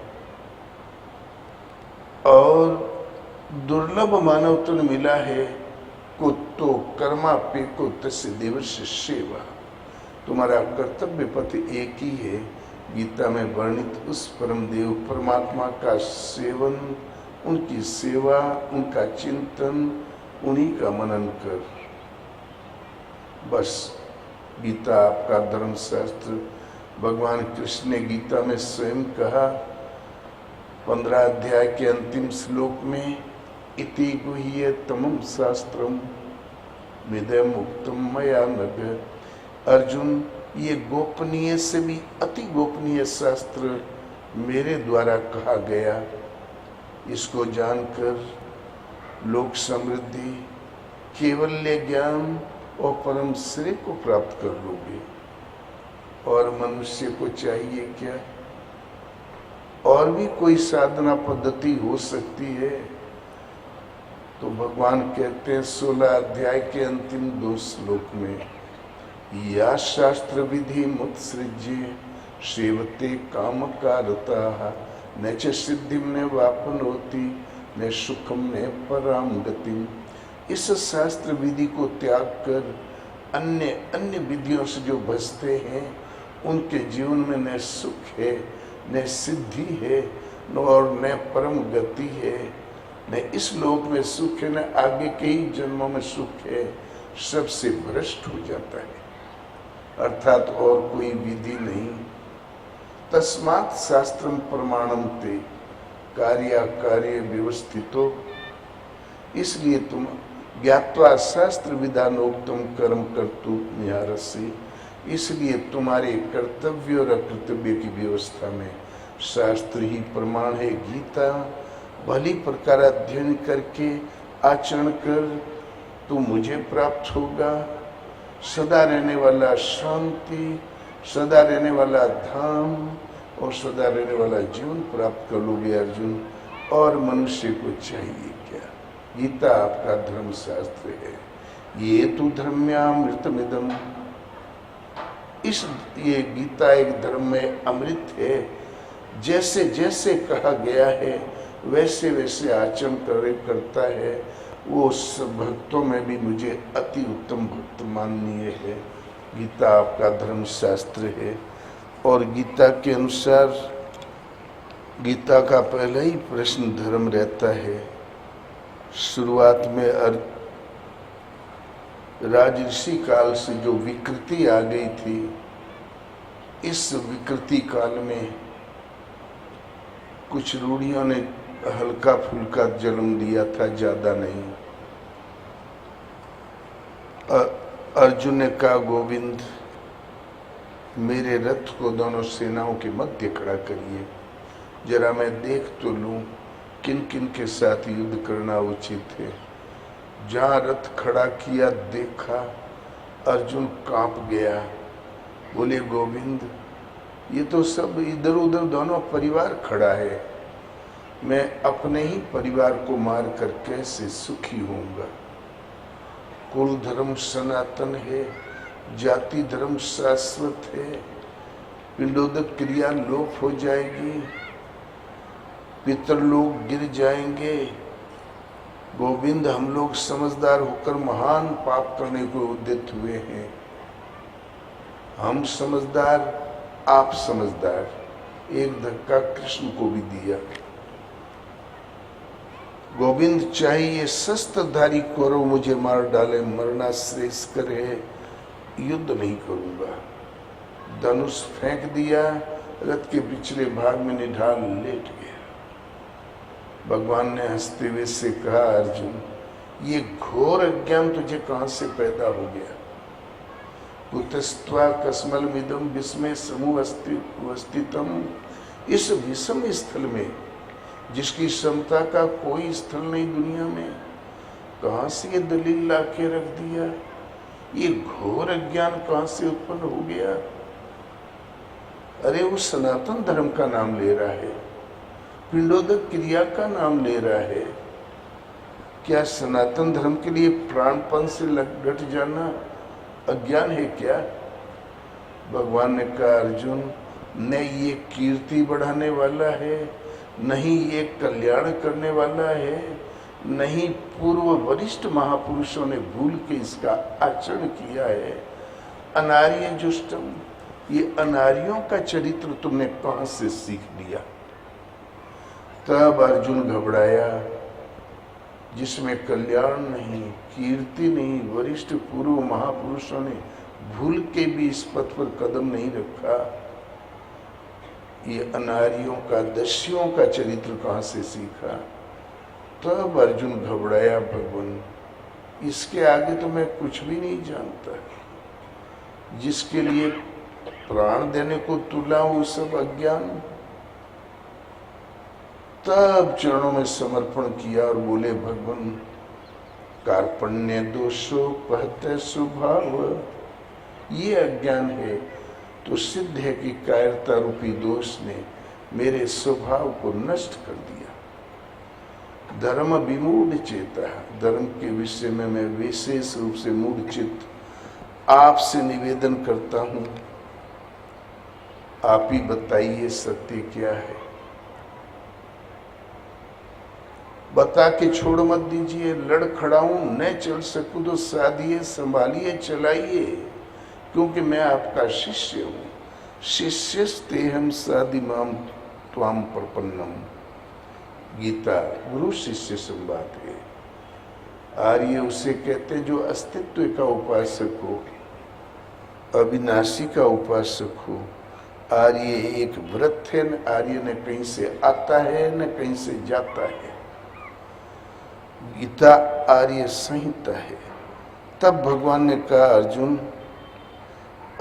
और दुर्लभ मानव तन मिला है को तो कर्मा पे को तस्य देवस्य सेवा। तुम्हारा कर्तव्य पथ एक ही है, गीता में वर्णित उस परम देव परमात्मा का सेवन, उनकी सेवा, उनका चिंतन, उन्हीं का मनन कर। बस गीता आपका धर्म शास्त्र। भगवान कृष्ण ने गीता में स्वयं कहा 15 अध्याय के अंतिम श्लोक में, इति गुह्यतमं शास्त्रम विदयम उक्तम मया नघ। अर्जुन, ये गोपनीय से भी अति गोपनीय शास्त्र मेरे द्वारा कहा गया। इसको जानकर लोक समृद्धि, केवल्य ज्ञान और परम श्रेय को प्राप्त कर लोगे। और मनुष्य को चाहिए क्या? और भी कोई साधना पद्धति हो सकती है? तो भगवान कहते हैं 16 अध्याय के अंतिम 2 श्लोक में, या शास्त्र विधि मुत्सृज्य सेवते काम कारता न च सिद्धिम न वापनोति न सुखम न पराम गतिम। इस शास्त्र विधि को त्याग कर अन्य विधियों से जो बचते हैं, उनके जीवन में न सुख है, न सिद्धि है, और न परम गति है। न इस लोक में सुख है, न आगे के ही जन्मों में सुख है। सबसे भ्रष्ट हो जाता है, अर्थात और कोई विधि नहीं। तस्मात् शास्त्रम प्रमाणम ते कार्य व्यवस्थितो। इसलिए तुम ज्ञात्वा शास्त्र विधानोक्तम कर्म कर्तु निहारसि। इसलिए तुम्हारे कर्तव्य और अकर्तव्य की व्यवस्था में शास्त्र ही प्रमाण है। गीता भली प्रकार अध्ययन करके आचरण कर तो मुझे प्राप्त होगा। सदा रहने वाला शांति, सदा रहने वाला धाम और सदा रहने वाला जीवन प्राप्त कर लोगे अर्जुन। और मनुष्य को चाहिए क्या? गीता आपका धर्म शास्त्र है। ये तो धर्म्यामृतमिदम्, ये गीता एक धर्म में अमृत है। जैसे जैसे कहा गया है वैसे वैसे आचरण करता है। वो सब भक्तों में भी मुझे अति उत्तम भक्त माननीय है। गीता आपका धर्म शास्त्र है। और गीता के अनुसार गीता का पहला ही प्रश्न धर्म रहता है। शुरुआत में राजऋषि काल से जो विकृति आ गई थी, इस विकृति काल में कुछ रूढ़ियों ने हल्का फुल्का जन्म दिया था, ज्यादा नहीं। अर्जुन ने कहा, गोविंद मेरे रथ को दोनों सेनाओं के मध्य खड़ा करिए, जरा मैं देख तो लूं किन किन के साथ युद्ध करना उचित है। जहां रथ खड़ा किया देखा, अर्जुन कांप गया। बोले, गोविंद ये तो सब इधर उधर दोनों परिवार खड़ा है, मैं अपने ही परिवार को मार कर कैसे सुखी होऊंगा। कुल धर्म सनातन है, जाति धर्म शाश्वत है, पिंडोदक क्रिया लोप हो जाएगी, पितरलोक गिर जाएंगे। गोविंद हम लोग समझदार होकर महान पाप करने को उद्यत हुए हैं। हम समझदार, आप समझदार। एक धक्का कृष्ण को भी दिया। गोविंद चाहिए शस्त्रधारी करो मुझे मार डाले, मरना श्रेष्ठ है, युद्ध नहीं करूंगा। धनुष फेंक दिया, रथ के पिछले भाग में निढाल लेट गया। भगवान ने हंसते हुए से कहा, अर्जुन ये घोर अज्ञान तुझे कहां से पैदा हो गया? कुतस्त्वा कस्मलमिदं विस्मय समूह अस्तित्वम, इस विषम स्थल में जिसकी क्षमता का कोई स्थल नहीं दुनिया में, कहां से ये दलील लाके रख दिया? ये घोर अज्ञान कहां से उत्पन्न हो गया? अरे वो सनातन धर्म का नाम ले रहा है, पिंडोदक क्रिया का नाम ले रहा है। क्या सनातन धर्म के लिए प्राणपण से डट जाना अज्ञान है क्या? भगवान ने कहा, अर्जुन न ये कीर्ति बढ़ाने वाला है, नहीं ये कल्याण करने वाला है, नहीं पूर्व वरिष्ठ महापुरुषों ने भूल के इसका आचरण किया है। अनार्य जुष्टम, ये अनार्यों का चरित्र तुमने कहां से सीख लिया? तब अर्जुन घबराया, जिसमें कल्याण नहीं, कीर्ति नहीं, वरिष्ठ पूर्व महापुरुषों ने भूल के भी इस पथ पर कदम नहीं रखा। ये अनार्यों का, दस्युओं का चरित्र कहां से सीखा? तब अर्जुन घबराया, भगवान इसके आगे तो मैं कुछ भी नहीं जानता। जिसके लिए प्राण देने को तुला वो सब अज्ञान। तब चरणों में समर्पण किया और बोले, भगवान कार्पण्य दोषो पहते स्वभाव, ये अज्ञान है तो सिद्ध है कि कायरता रूपी दोष ने मेरे स्वभाव को नष्ट कर दिया। धर्म विमूढ़ चेता, धर्म के विषय में मैं विशेष रूप से मूढ़ चित्त आपसे निवेदन करता हूं, आप ही बताइए सत्य क्या है। बता के छोड़ मत दीजिए, लड़ खड़ा हूं, न चल सकूं तो साधिए, संभालिए, चलाइए, क्योंकि मैं आपका शिष्य हूं। शिष्यस्तेहम साधिमाम त्वाम प्रपन्नम। गीता गुरु शिष्य संवाद है। आर्य उसे कहते जो अस्तित्व का उपासक हो, अविनाशी का उपासक हो। आर्य एक व्रत है, न आर्य न कहीं से आता है न कहीं से जाता है। गीता आर्य संहिता है। तब भगवान ने कहा, अर्जुन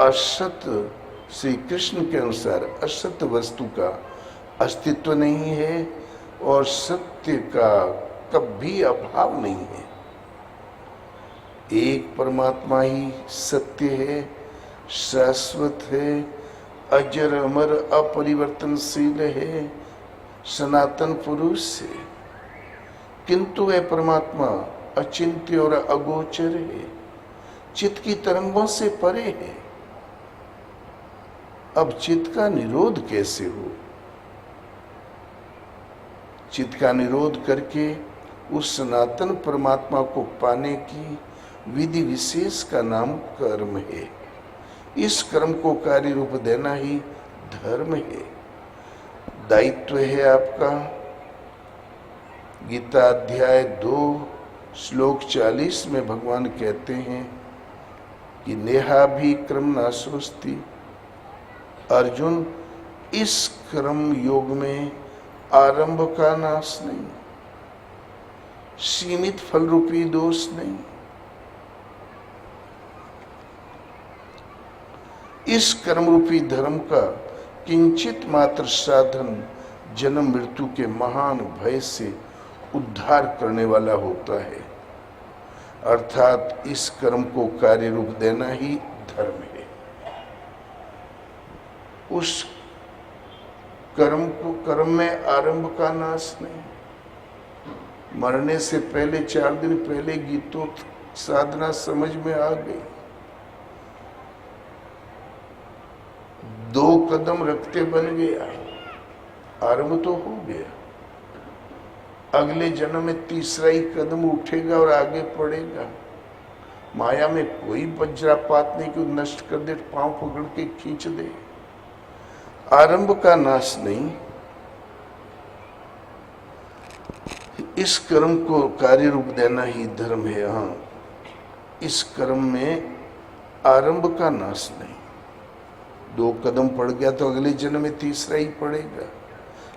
असत, श्री कृष्ण के अनुसार असत वस्तु का अस्तित्व नहीं है और सत्य का कभी अभाव नहीं है। एक परमात्मा ही सत्य है, शाश्वत है, अजर अमर अपरिवर्तनशील है, सनातन पुरुष है। किंतु वह परमात्मा अचिंत्य और अगोचर है, चित्त की तरंगों से परे है। अब चित्त का निरोध कैसे हो? चित्त का निरोध करके उस सनातन परमात्मा को पाने की विधि विशेष का नाम कर्म है। इस कर्म को कार्य रूप देना ही धर्म है, दायित्व है आपका। गीता अध्याय 2 श्लोक 40 में भगवान कहते हैं कि नेहा भी क्रम नाशोस्ति। अर्जुन, इस कर्म योग में आरंभ का नाश नहीं, सीमित फल रूपी दोष नहीं। इस कर्म रूपी धर्म का किंचित मात्र साधन जन्म मृत्यु के महान भय से उद्धार करने वाला होता है। अर्थात इस कर्म को कार्य रूप देना ही धर्म है। उस कर्म में आरंभ का नाश नहीं। मरने से पहले 4 दिन पहले गीतों साधना समझ में आ गई। 2 कदम रखते बन गया, आरंभ तो हो गया। अगले जन्म में तीसरा ही कदम उठेगा और आगे पड़ेगा। माया में कोई वज्रापात नहीं कि नष्ट कर दे, पांव पकड़ के खींच दे। आरंभ का नाश नहीं। इस कर्म को कार्य रूप देना ही धर्म है। हाँ, इस कर्म में आरंभ का नाश नहीं। 2 कदम पड़ गया तो अगले जन्म में तीसरा ही पड़ेगा।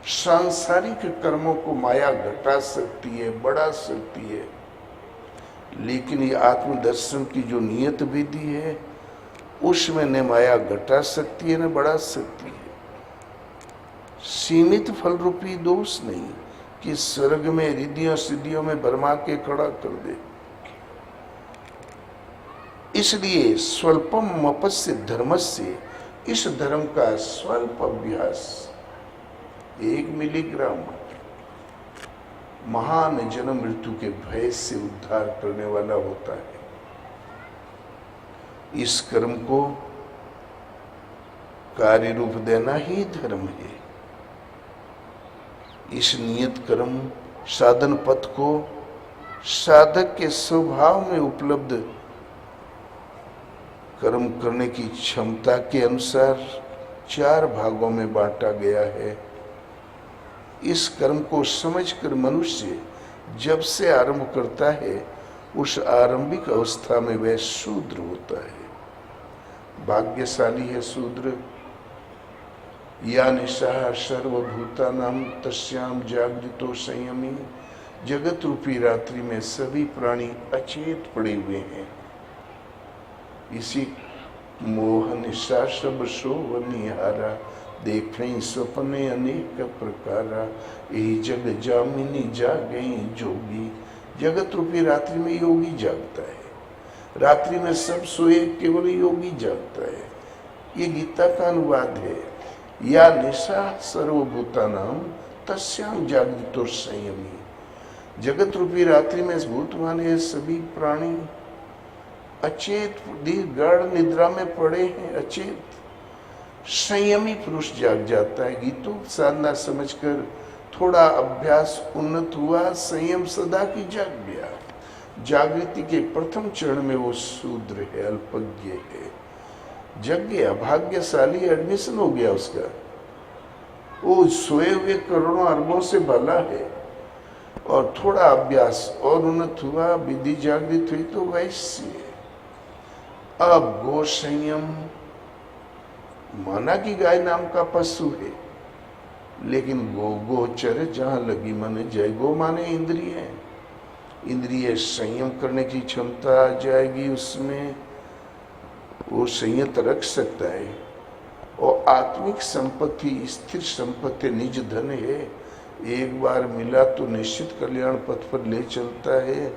सांसारिक कर्मों को माया घटा सकती है, बढ़ा सकती है, लेकिन ये आत्मदर्शन की जो नियत विधि है उसमें न माया घटा सकती है न बढ़ा सकती है। सीमित फल रूपी दोष नहीं कि स्वर्ग में रिद्धियों सिद्धियों में भरमा के खड़ा कर दे। इसलिए स्वल्पम मपस्य धर्मस्य, इस धर्म का स्वल्प अभ्यास 1 मिलीग्राम महान जन्म मृत्यु के भय से उद्धार करने वाला होता है। इस कर्म को कार्य रूप देना ही धर्म है। इस नियत कर्म साधन पथ को साधक के स्वभाव में उपलब्ध कर्म करने की क्षमता के अनुसार 4 भागों में बांटा गया है। इस कर्म को समझकर मनुष्य जब से आरंभ करता है उस आरंभिक अवस्था में वह शूद्र होता है। भाग्यशाली है शूद्र। या निशा सर्वभूतानां तस्याम जागृतो संयमी। जगत रूपी रात्रि में सभी प्राणी अचेत पड़े हुए हैं। इसी मोह निशा सब शोभनिहारा, देखें सपने अनेक प्रकारा, यही जग जामिनी जागई जोगी। जगत रूपी रात्रि में योगी जागता है। रात्रि में सब सोए, केवल योगी जागता है। ये गीता का अनुवाद है। या निशा सर्वभूतानां तस्याम जागृतो संयमी। जगत रूपी रात्रि में भूत माने सभी प्राणी अचेत दीर्घ गाढ़ निद्रा में पड़े हैं। अचेत संयमी पुरुष जाग जाता है। गीतों साधना समझकर थोड़ा अभ्यास उन्नत हुआ, संयम सदा की जाग गया। जागृति के प्रथम चरण में वो शूद्र है, अल्पज्ञ है, जग गया, भाग्यशाली, एडमिशन हो गया उसका। वो सोए हुए करोड़ों अरबों से भला है। और थोड़ा अभ्यास और उन्नत हुआ, विधि जागृत हुई तो वैश्य है। अब गो संयम, माना कि गाय नाम का पशु है, लेकिन गोचर जहां लगी मन जय। गो माने इंद्रिय, इंद्रिय संयम करने की क्षमता आ जाएगी उसमें, वो संयत रख सकता है। और आत्मिक संपत्ति स्थिर संपत्ति निज धन है। एक बार मिला तो निश्चित कल्याण पथ पर ले चलता है।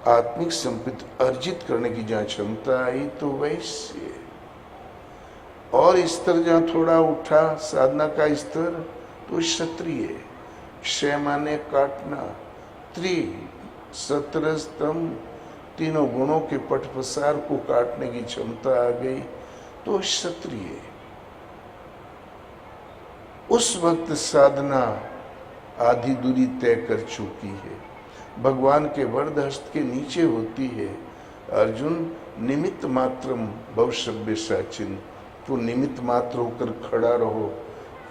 आत्मिक संपत्ति अर्जित करने की जहाँ क्षमता आई तो वैश्य, और स्तर जहाँ थोड़ा उठा साधना का स्तर तो क्षत्रिय, क्षय माने काटना, त्रि सतरस्तम तीनों गुणों के पट पसार को काटने की क्षमता आ गई तो क्षत्रिय। उस वक्त साधना आधी दूरी तय कर चुकी है, भगवान के वरद हस्त के नीचे होती है। अर्जुन निमित्त मात्रम भवसभ्य साचिन, तो निमित्त मात्र होकर खड़ा रहो,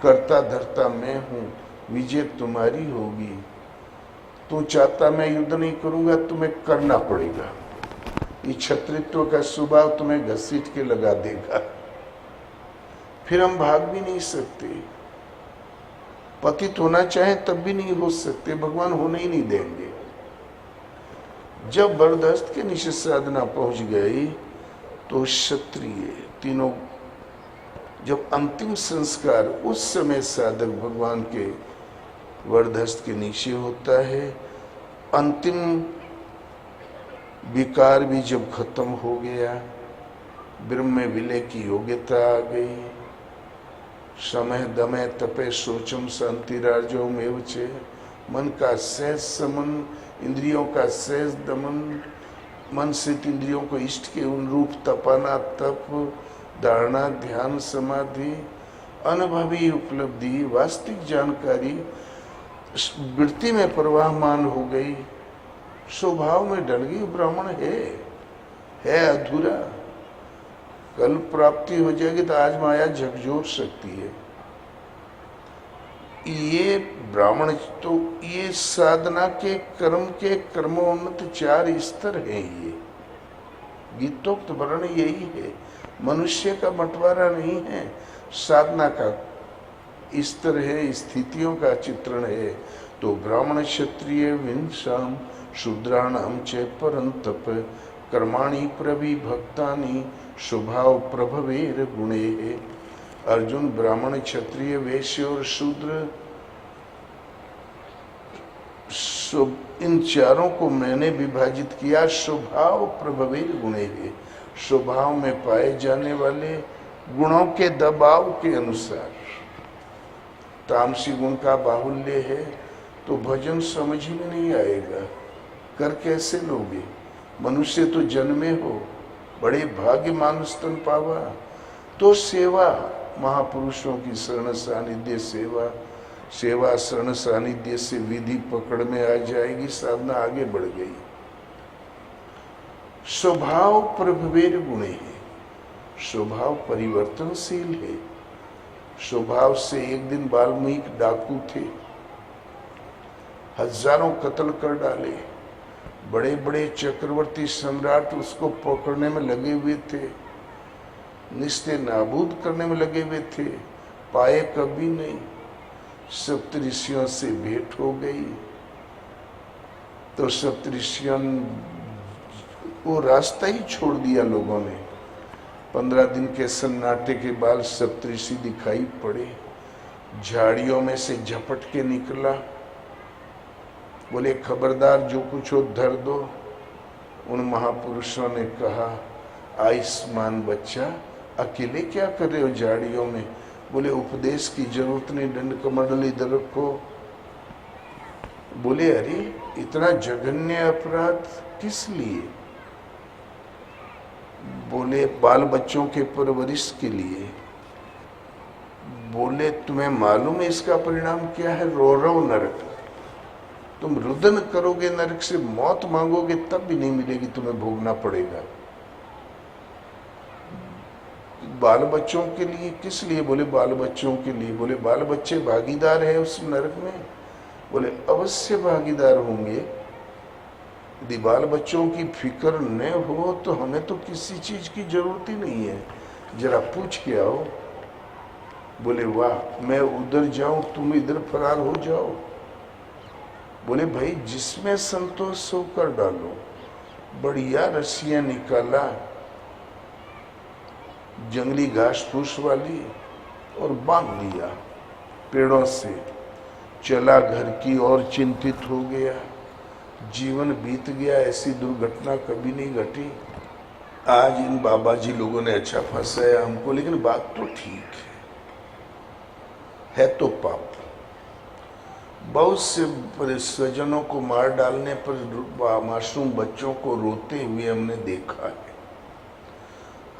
करता धरता मैं हूं, विजय तुम्हारी होगी। तू चाहता मैं युद्ध नहीं करूंगा, तुम्हें करना पड़ेगा। ये क्षत्रित्व का स्वभाव तुम्हें घसीट के लगा देगा, फिर हम भाग भी नहीं सकते। पतित होना चाहे तब भी नहीं हो सकते, भगवान होने ही नहीं देंगे। जब बरदस्त के नीचे साधना पहुंच गई तो क्षत्रिय तीनों, जब अंतिम संस्कार उस समय साधक भगवान के वरदस्त के नीचे होता है। अंतिम विकार भी जब खत्म हो गया, ब्रह्म में विलय की योग्यता आ गई। समय दमे तपे सोचम शांति राजो मेव चे, मन का सहज समन, इंद्रियों का सहज दमन, मन से इंद्रियों को इष्ट के अनुरूप तपाना तप, धारणा ध्यान समाधि, अनुभवी उपलब्धि, वास्तविक जानकारी वृत्ति में प्रवाहमान हो गई, स्वभाव में डल गई। ब्राह्मण है अधूरा, कल प्राप्ति हो जाएगी तो आज माया झकझोर सकती है। ये ब्राह्मण तो ये साधना के कर्मोन्नत 4 स्तर हैं। ये गीतोक्त वर्ण यही है, मनुष्य का बंटवारा नहीं है, साधना का स्तर है, स्थितियों का चित्रण है। तो ब्राह्मण क्षत्रिय विंशाम शूद्राणाम च परंतप कर्माणि प्रविभक्तानि स्वभाव प्रभवेर गुणे। अर्जुन ब्राह्मण क्षत्रिय वैश्य और शूद्र, इन चारों को मैंने विभाजित किया स्वभाव प्रभवेर गुणे है, स्वभाव में पाए जाने वाले गुणों के दबाव के अनुसार। तामसी गुण का बाहुल्य है तो भजन समझ में नहीं आएगा, कर कैसे लोगे। मनुष्य तो जन्मे हो, बड़े भाग्य मानुष तन पावा। तो सेवा, महापुरुषों की शरण सानिध्य सेवा, सेवा शरण सानिध्य से विधि पकड़ में आ जाएगी, साधना आगे बढ़ गई। स्वभाव प्रभवेर गुणे है, स्वभाव परिवर्तनशील है। स्वभाव से एक दिन वाल्मीकि डाकू थे, हजारों कत्ल कर डाले, बड़े बड़े चक्रवर्ती सम्राट उसको पकड़ने में लगे हुए थे, निस्ते नाबूद करने में लगे हुए थे, पाए कभी नहीं। सप्तऋषियों से भेंट हो गई तो सप्तऋषियों को रास्ता ही छोड़ दिया लोगों ने। 15 दिन के सन्नाटे के बाद सप्तऋषि दिखाई पड़े, झाड़ियों में से झपट के निकला, बोले खबरदार जो कुछ हो धर दो। उन महापुरुषों ने कहा आयुष्मान बच्चा अकेले क्या कर रहे हो झाड़ियों में। बोले उपदेश की जरूरत नहीं, दंड कमंडल इधर रखो। बोले अरे इतना जघन्य अपराध किस लिए। बोले बाल बच्चों के परवरिश के लिए। बोले तुम्हें मालूम है इसका परिणाम क्या है, रौरव नरक। तुम रुदन करोगे नरक से, मौत मांगोगे तब भी नहीं मिलेगी, तुम्हें भोगना पड़ेगा। बाल बच्चों के लिए किस लिए। बोले बाल बच्चों के लिए। बोले बाल बच्चे भागीदार है उस नरक में। बोले अवश्य भागीदार होंगे। यदि बाल बच्चों की फिक्र न हो तो हमें तो किसी चीज की जरूरत ही नहीं है, जरा पूछ के आओ। बोले वाह, मैं उधर जाऊं तुम इधर फरार हो जाओ। बोले भाई जिसमें संतोष हो कर डालो। बढ़िया रस्सियां निकाला, जंगली घास फूस वाली, और बांध दिया पेड़ों से। चला घर की ओर, चिंतित हो गया। जीवन बीत गया, ऐसी दुर्घटना कभी नहीं घटी। आज इन बाबा जी लोगों ने अच्छा फंसाया हमको, लेकिन बात तो ठीक है तो पाप। बहुत से स्वजनों को मार डालने पर मासूम बच्चों को रोते हुए हमने देखा है,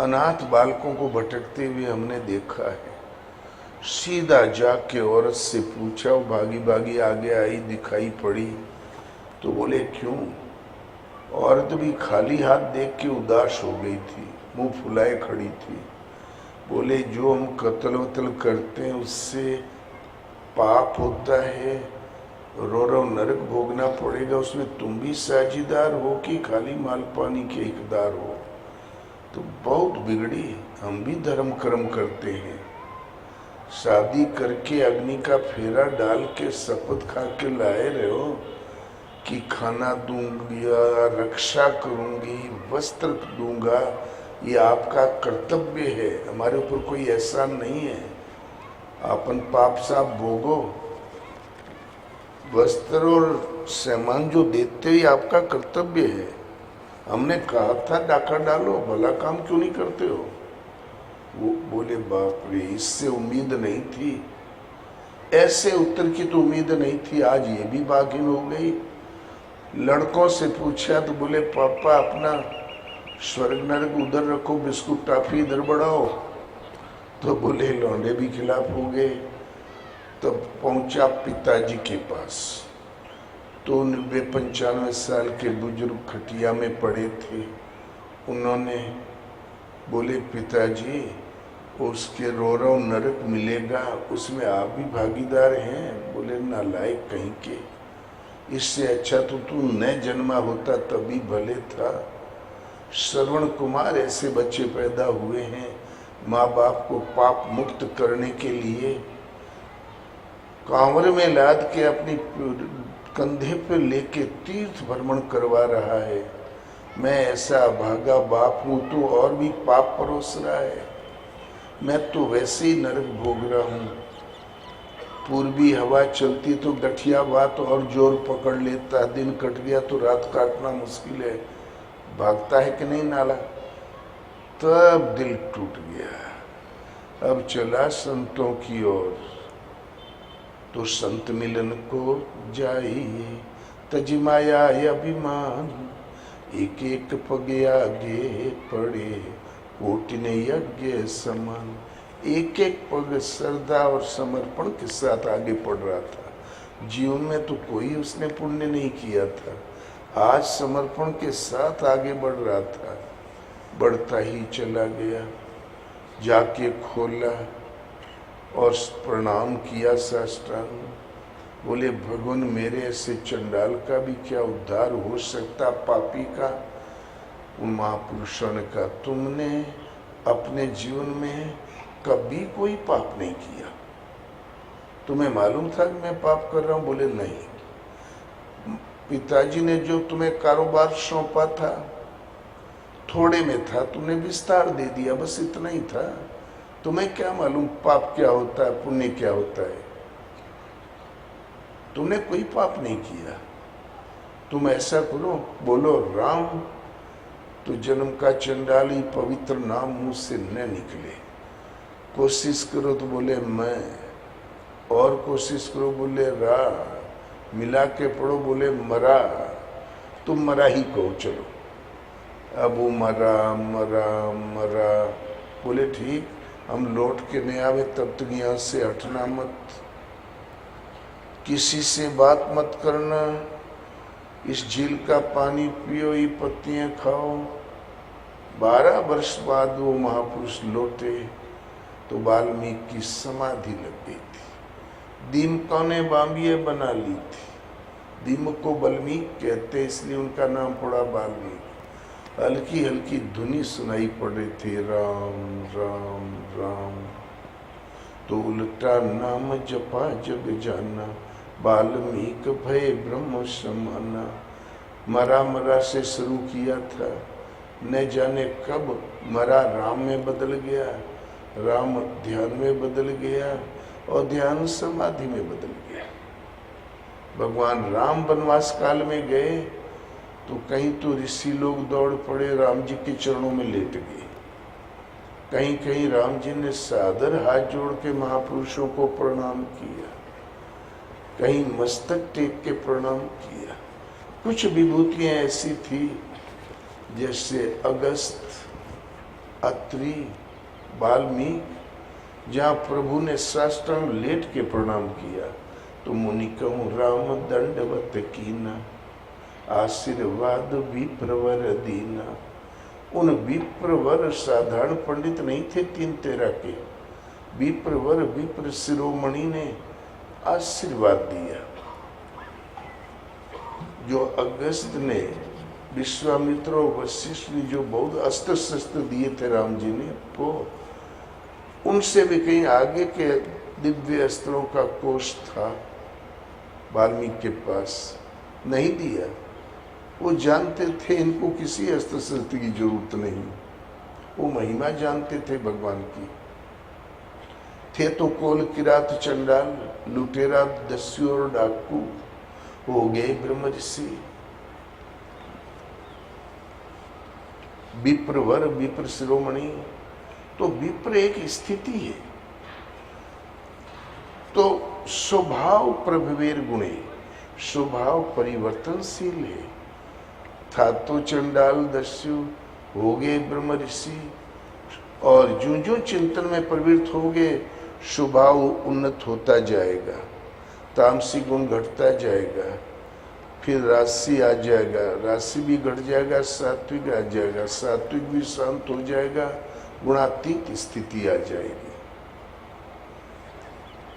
अनाथ बालकों को भटकते हुए हमने देखा है। सीधा जाके औरत से पूछा, वो भागी भागी आगे आई, दिखाई पड़ी तो बोले क्यों? औरत भी खाली हाथ देख के उदास हो गई थी, मुंह फुलाए खड़ी थी। बोले जो हम कत्ल वत्ल करते हैं उससे पाप होता है, रो रो नरक भोगना पड़ेगा, उसमें तुम भी साझीदार हो कि खाली माल पानी के इकदार हो? तो बहुत बिगड़ी, हम भी धर्म कर्म करते हैं। शादी करके अग्नि का फेरा डाल के शपथ खा के लाए रहे हो कि खाना दूंगी, रक्षा करूंगी, वस्त्र दूंगा, ये आपका कर्तव्य है, हमारे ऊपर कोई एहसान नहीं है। अपन पाप साफ भोगो, वस्त्र और सामान जो देते ही आपका कर्तव्य है। हमने कहा था डाका डालो, भला काम क्यों नहीं करते हो? वो बोले बाप रे, इससे उम्मीद नहीं थी, ऐसे उत्तर की तो उम्मीद नहीं थी, आज ये भी बागिन हो गई। लड़कों से पूछा तो बोले पापा अपना स्वर्ग नरक उधर रखो, बिस्कुट टाफी इधर बढ़ाओ। तो बोले लौंडे भी खिलाफ हो गए। तब पहुंचा पिताजी के पास, तो 90-95 साल के बुजुर्ग खटिया में पड़े थे। उन्होंने बोले पिताजी उसके रो रो नरक मिलेगा, उसमें आप भी भागीदार हैं? बोले नालायक कहीं के, इससे अच्छा तो तू न जन्मा होता तभी भले था। श्रवण कुमार ऐसे बच्चे पैदा हुए हैं, माँ बाप को पाप मुक्त करने के लिए कांवर में लाद के अपनी कंधे पे लेके तीर्थ भ्रमण करवा रहा है। मैं ऐसा भागा बाप हूं तो और भी पाप परोस रहा है। मैं तो वैसे ही नरक भोग रहा हूं। पूर्वी हवा चलती तो गठिया बात और जोर पकड़ लेता, दिन कट गया तो रात काटना मुश्किल है। भागता है कि नहीं नाला? तब दिल टूट गया। अब चला संतों की ओर, तो संत मिलन को जाइए, तज माया अभिमान, एक एक पग आगे पड़े, कोटि ने यज्ञ समान। एक एक पग श्रद्धा और समर्पण के साथ आगे बढ़ रहा था। जीवन में तो कोई उसने पुण्य नहीं किया था, आज समर्पण के साथ आगे बढ़ रहा था। बढ़ता ही चला गया। जाके खोला और प्रणाम किया साष्टांग। बोले भगवान मेरे ऐसे चंडाल का भी क्या उद्धार हो सकता, पापी का? उन महापुरुषों ने कहा तुमने अपने जीवन में कभी कोई पाप नहीं किया, तुम्हें मालूम था कि मैं पाप कर रहा हूं? बोले नहीं। पिताजी ने जो तुम्हें कारोबार सौंपा था थोड़े में था, तुमने विस्तार दे दिया, बस इतना ही था। तुम्हें क्या मालूम पाप क्या होता है, पुण्य क्या होता है? तुमने कोई पाप नहीं किया। तुम ऐसा करो, बोलो राम, तो जन्म का चंडाल ही पवित्र नाम मुंह से न निकले। कोशिश करो तो बोले मैं, और कोशिश करो बोले रा, मिला के पढ़ो बोले मरा, तुम मरा ही कहो चलो। अब वो मरा मरा मरा। बोले ठीक, हम लौट के नहीं आवे तब तक यहाँ से हटना मत, किसी से बात मत करना, इस झील का पानी पियो, ये पत्तियां खाओ। 12 वर्ष बाद वो महापुरुष लौटे तो वाल्मीकि की समाधि लग गई थी। दीमकों ने बांबिये बना ली थी। दीमक को वाल्मीकि कहते इसलिए उनका नाम पड़ा वाल्मीकि। हल्की हल्की धुनी सुनाई पड़ रही थी, राम राम राम। तो उल्टा नाम जपा जग जाना, वाल्मीकि भय ब्रह्म समाना। मरा मरा से शुरू किया था, न जाने कब मरा राम में बदल गया, राम ध्यान में बदल गया और ध्यान समाधि में बदल गया। भगवान राम वनवास काल में गए तो कहीं तो ऋषि लोग दौड़ पड़े, राम जी के चरणों में लेट गए। कहीं कहीं राम जी ने सादर हाथ जोड़ के महापुरुषों को प्रणाम किया, कहीं मस्तक टेक के प्रणाम किया। कुछ विभूतियां ऐसी थी जैसे अगस्त, अत्रि, वाल्मीकि, जहाँ प्रभु ने साष्टांग लेट के प्रणाम किया तो मुनि कहूँ राम दंडवत कीना, आशीर्वाद विप्रवर दीना। उन विप्रवर साधारण पंडित नहीं थे, 3-13 के विप्रवर, विप्र शिरोमणि ने आशीर्वाद दिया। जो अगस्त ने, विश्वामित्र और वशिष्ठ ने जो बहुत अस्त्र शस्त्र दिए थे राम जी ने, वो उनसे भी कहीं आगे के दिव्य अस्त्रों का कोष था वाल्मीकि के पास, नहीं दिया। वो जानते थे इनको किसी अस्त्र शस्त्र की जरूरत नहीं, वो महिमा जानते थे भगवान की। थे तो कोल किरात चंडाल, लुटेरा दस्यु और डाकू, हो गए ब्रह्म ऋषि। विप्रवर, विप्र शिरोमणि, तो विप्र एक स्थिति है। तो स्वभाव प्रभवेर गुणे, स्वभाव परिवर्तनशील है। था तो चंडाल दस्यु, हो गए ब्रह्म ऋषि, और जो जो चिंतन में प्रवृत्त हो गए स्वभाव उन्नत होता जाएगा, तामसी गुण घटता जाएगा, फिर राशि आ जाएगा, राशि भी घट जाएगा, सात्विक आ जाएगा, सात्विक भी शांत हो जाएगा, गुणातीत स्थिति आ जाएगी।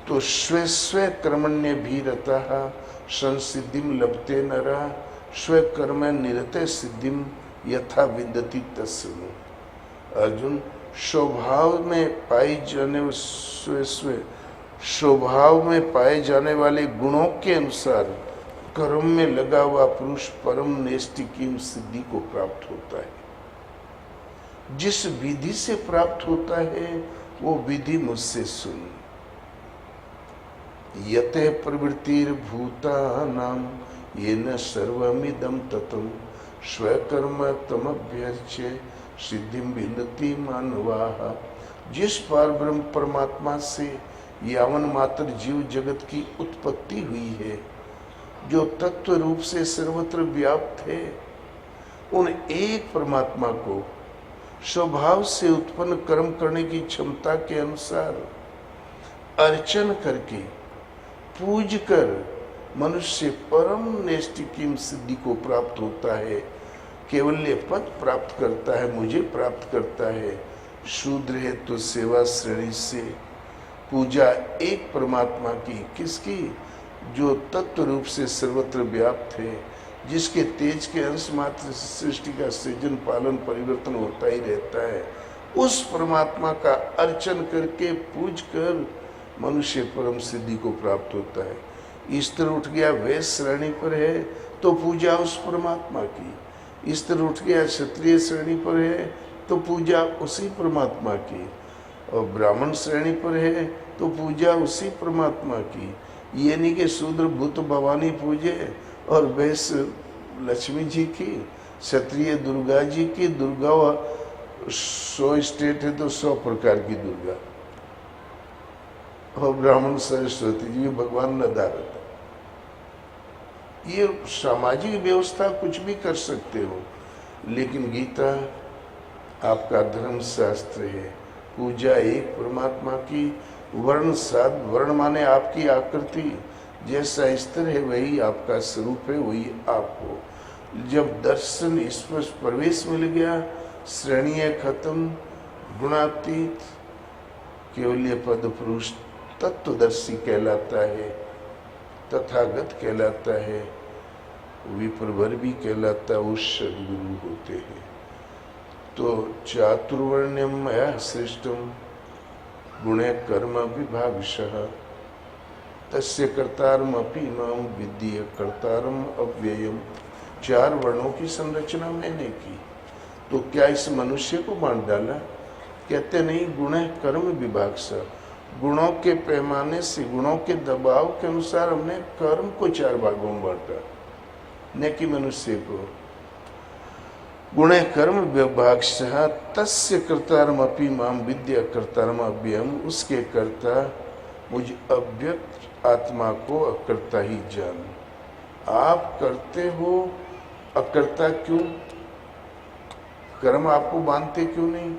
तो स्वे स्वे कर्मण्य भी रतः संसिद्धिम लभते नरा, स्व कर्म निरते सिद्धिम यथा विदति तस्मु। अर्जुन, स्वभाव में पाई जाने स्वभाव में पाए जाने वाले गुणों के अनुसार कर्म में लगा हुआ पुरुष परम नैष्ठिकीम सिद्धि को प्राप्त होता है। जिस विधि से प्राप्त होता है वो विधि मुझसे सुन। यते प्रवृत्तिर भूतानाम येन सर्वमिदं ततं स्वकर्म तमभ्यर्च्य सिद्धिं विन्दति मानवाः। जिस पार ब्रह्म परमात्मा से यावन मात्र जीव जगत की उत्पत्ति हुई है, जो तत्व रूप से सर्वत्र व्याप्त है, उन एक परमात्मा को स्वभाव से उत्पन्न कर्म करने की क्षमता के अनुसार अर्चन करके पूज कर मनुष्य परम नैष्ठिकीम सिद्धि को प्राप्त होता है, केवल्य पद प्राप्त करता है, मुझे प्राप्त करता है। शूद्र है तो सेवा श्रेणी से पूजा एक परमात्मा की, किसकी? जो तत्व रूप से सर्वत्र व्याप्त है, जिसके तेज के अंश मात्र से सृष्टि का सृजन पालन परिवर्तन होता ही रहता है। उस परमात्मा का अर्चन करके पूज कर मनुष्य परम सिद्धि को प्राप्त होता है। स्तर उठ गया वैश्य श्रेणी पर है तो पूजा उस परमात्मा की, स्तर उठ गया क्षत्रिय श्रेणी पर है तो पूजा उसी परमात्मा की, और ब्राह्मण श्रेणी पर है तो पूजा उसी परमात्मा की। ये नहीं कि शूद्र भूत भवानी पूजे और वैश्य लक्ष्मी जी की, क्षत्रिय दुर्गा जी की। दुर्गा 100 स्टेट है तो 100 प्रकार की दुर्गा, और ब्राह्मण सरस्वती जी भगवान नदारत। ये सामाजिक व्यवस्था कुछ भी कर सकते हो, लेकिन गीता आपका धर्म शास्त्र है। पूजा एक परमात्मा की, वर्ण साध, वर्ण माने आपकी आकृति, जैसा स्तर है वही आपका स्वरूप है, वही आप हो। जब दर्शन स्पर्श प्रवेश मिल गया, श्रेणियाँ खत्म, गुणातीत केवल्य पद पुरुष तत्वदर्शी कहलाता है, तथागत कहलाता है, विप्रवर भी कहलाता है, वो सद्गुरु होते हैं। तो चातुर्वर्ण्यम मया सृष्टम गुणे कर्म विभागशः तस्य कर्तारम अपि माम विद्य कर्तारम अव्ययम। 4 वर्णों की संरचना मैंने की, तो क्या इस मनुष्य को बांट डाला? कहते नहीं, गुण कर्म विभाग सा, गुणों के पैमाने से, गुणों के दबाव के अनुसार हमने कर्म को 4 भागों में बांटा, न कि मनुष्य को। गुणे कर्म विभागशः तस्य कर्तारम अपि माम विद्या कर्तारम अव्ययम, उसके कर्ता मुझ अव्यक्त आत्मा को अकर्ता ही जान। आप करते हो अकर्ता क्यों? कर्म आपको बांधते क्यों नहीं?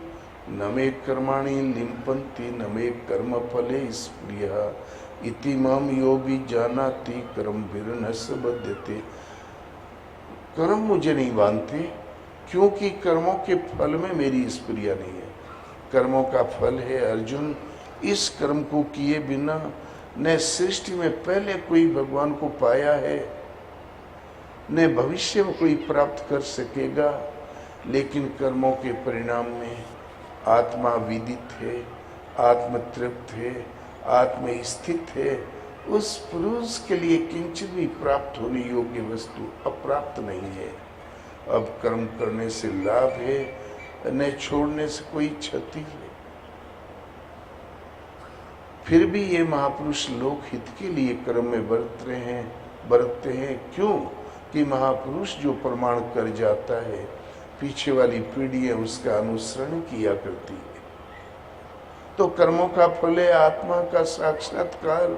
न मे कर्माणि लिम्पन्ति न मे कर्म फले स्पृहा इति माम यो भी जानाति कर्मभिर्न स बध्यते। कर्म मुझे नहीं बांधते क्योंकि कर्मों के फल में मेरी स्प्रिया नहीं है। कर्मों का फल है अर्जुन, इस कर्म को किए बिना न सृष्टि में पहले कोई भगवान को पाया है, न भविष्य में कोई प्राप्त कर सकेगा। लेकिन कर्मों के परिणाम में आत्मा विदित है, आत्म तृप्त है, आत्म स्थित है। उस पुरुष के लिए किंचित भी प्राप्त होने योग्य वस्तु अप्राप्त नहीं है। अब कर्म करने से लाभ है, न छोड़ने से कोई क्षति है। फिर भी ये महापुरुष लोक हित के लिए कर्म में बरतते हैं। क्यों? कि महापुरुष जो प्रमाण कर जाता है, पीछे वाली पीढ़ियां उसका अनुसरण किया करती है। तो कर्मों का फल है आत्मा का साक्षात्कार,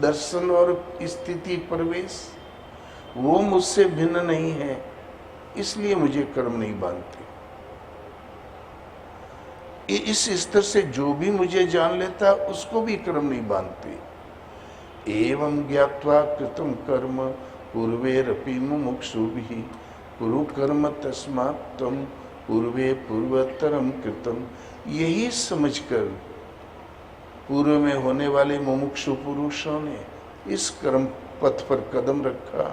दर्शन और स्थिति प्रवेश। वो मुझसे भिन्न नहीं है, इसलिए मुझे कर्म नहीं बांधते। इस स्तर से जो भी मुझे जान लेता उसको भी कर्म नहीं बांधते। एवं ज्ञात्वा कृतम कर्म पूर्वेरपि मुमुक्षुभिः कुरु कर्म तस्मात् त्वं पूर्वे पूर्वतरम कृतम। यही समझकर पूर्व में होने वाले मुमुक्षु पुरुषों ने इस कर्म पथ पर कदम रखा।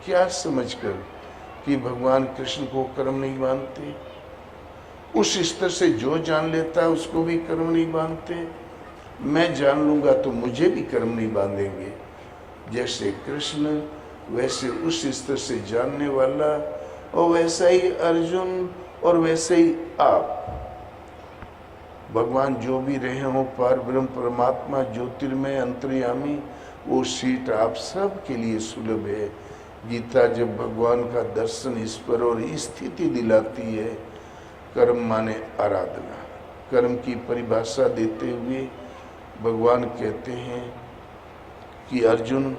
क्या समझकर कि भगवान कृष्ण को कर्म नहीं बांधते। उस स्तर से जो जान लेता है उसको भी कर्म नहीं बांधते। मैं जान लूंगा तो मुझे भी कर्म नहीं बांधेंगे। जैसे कृष्ण वैसे उस स्तर से जानने वाला, और वैसा ही अर्जुन, और वैसे ही आप। भगवान जो भी रहे हो, पार ब्रह्म परमात्मा ज्योतिर्मय अंतर्यामी, वो सीट आप सब के लिए सुलभ है। गीता जब भगवान का दर्शन इस पर और स्थिति दिलाती है। कर्म माने आराधना। कर्म की परिभाषा देते हुए भगवान कहते हैं कि अर्जुन,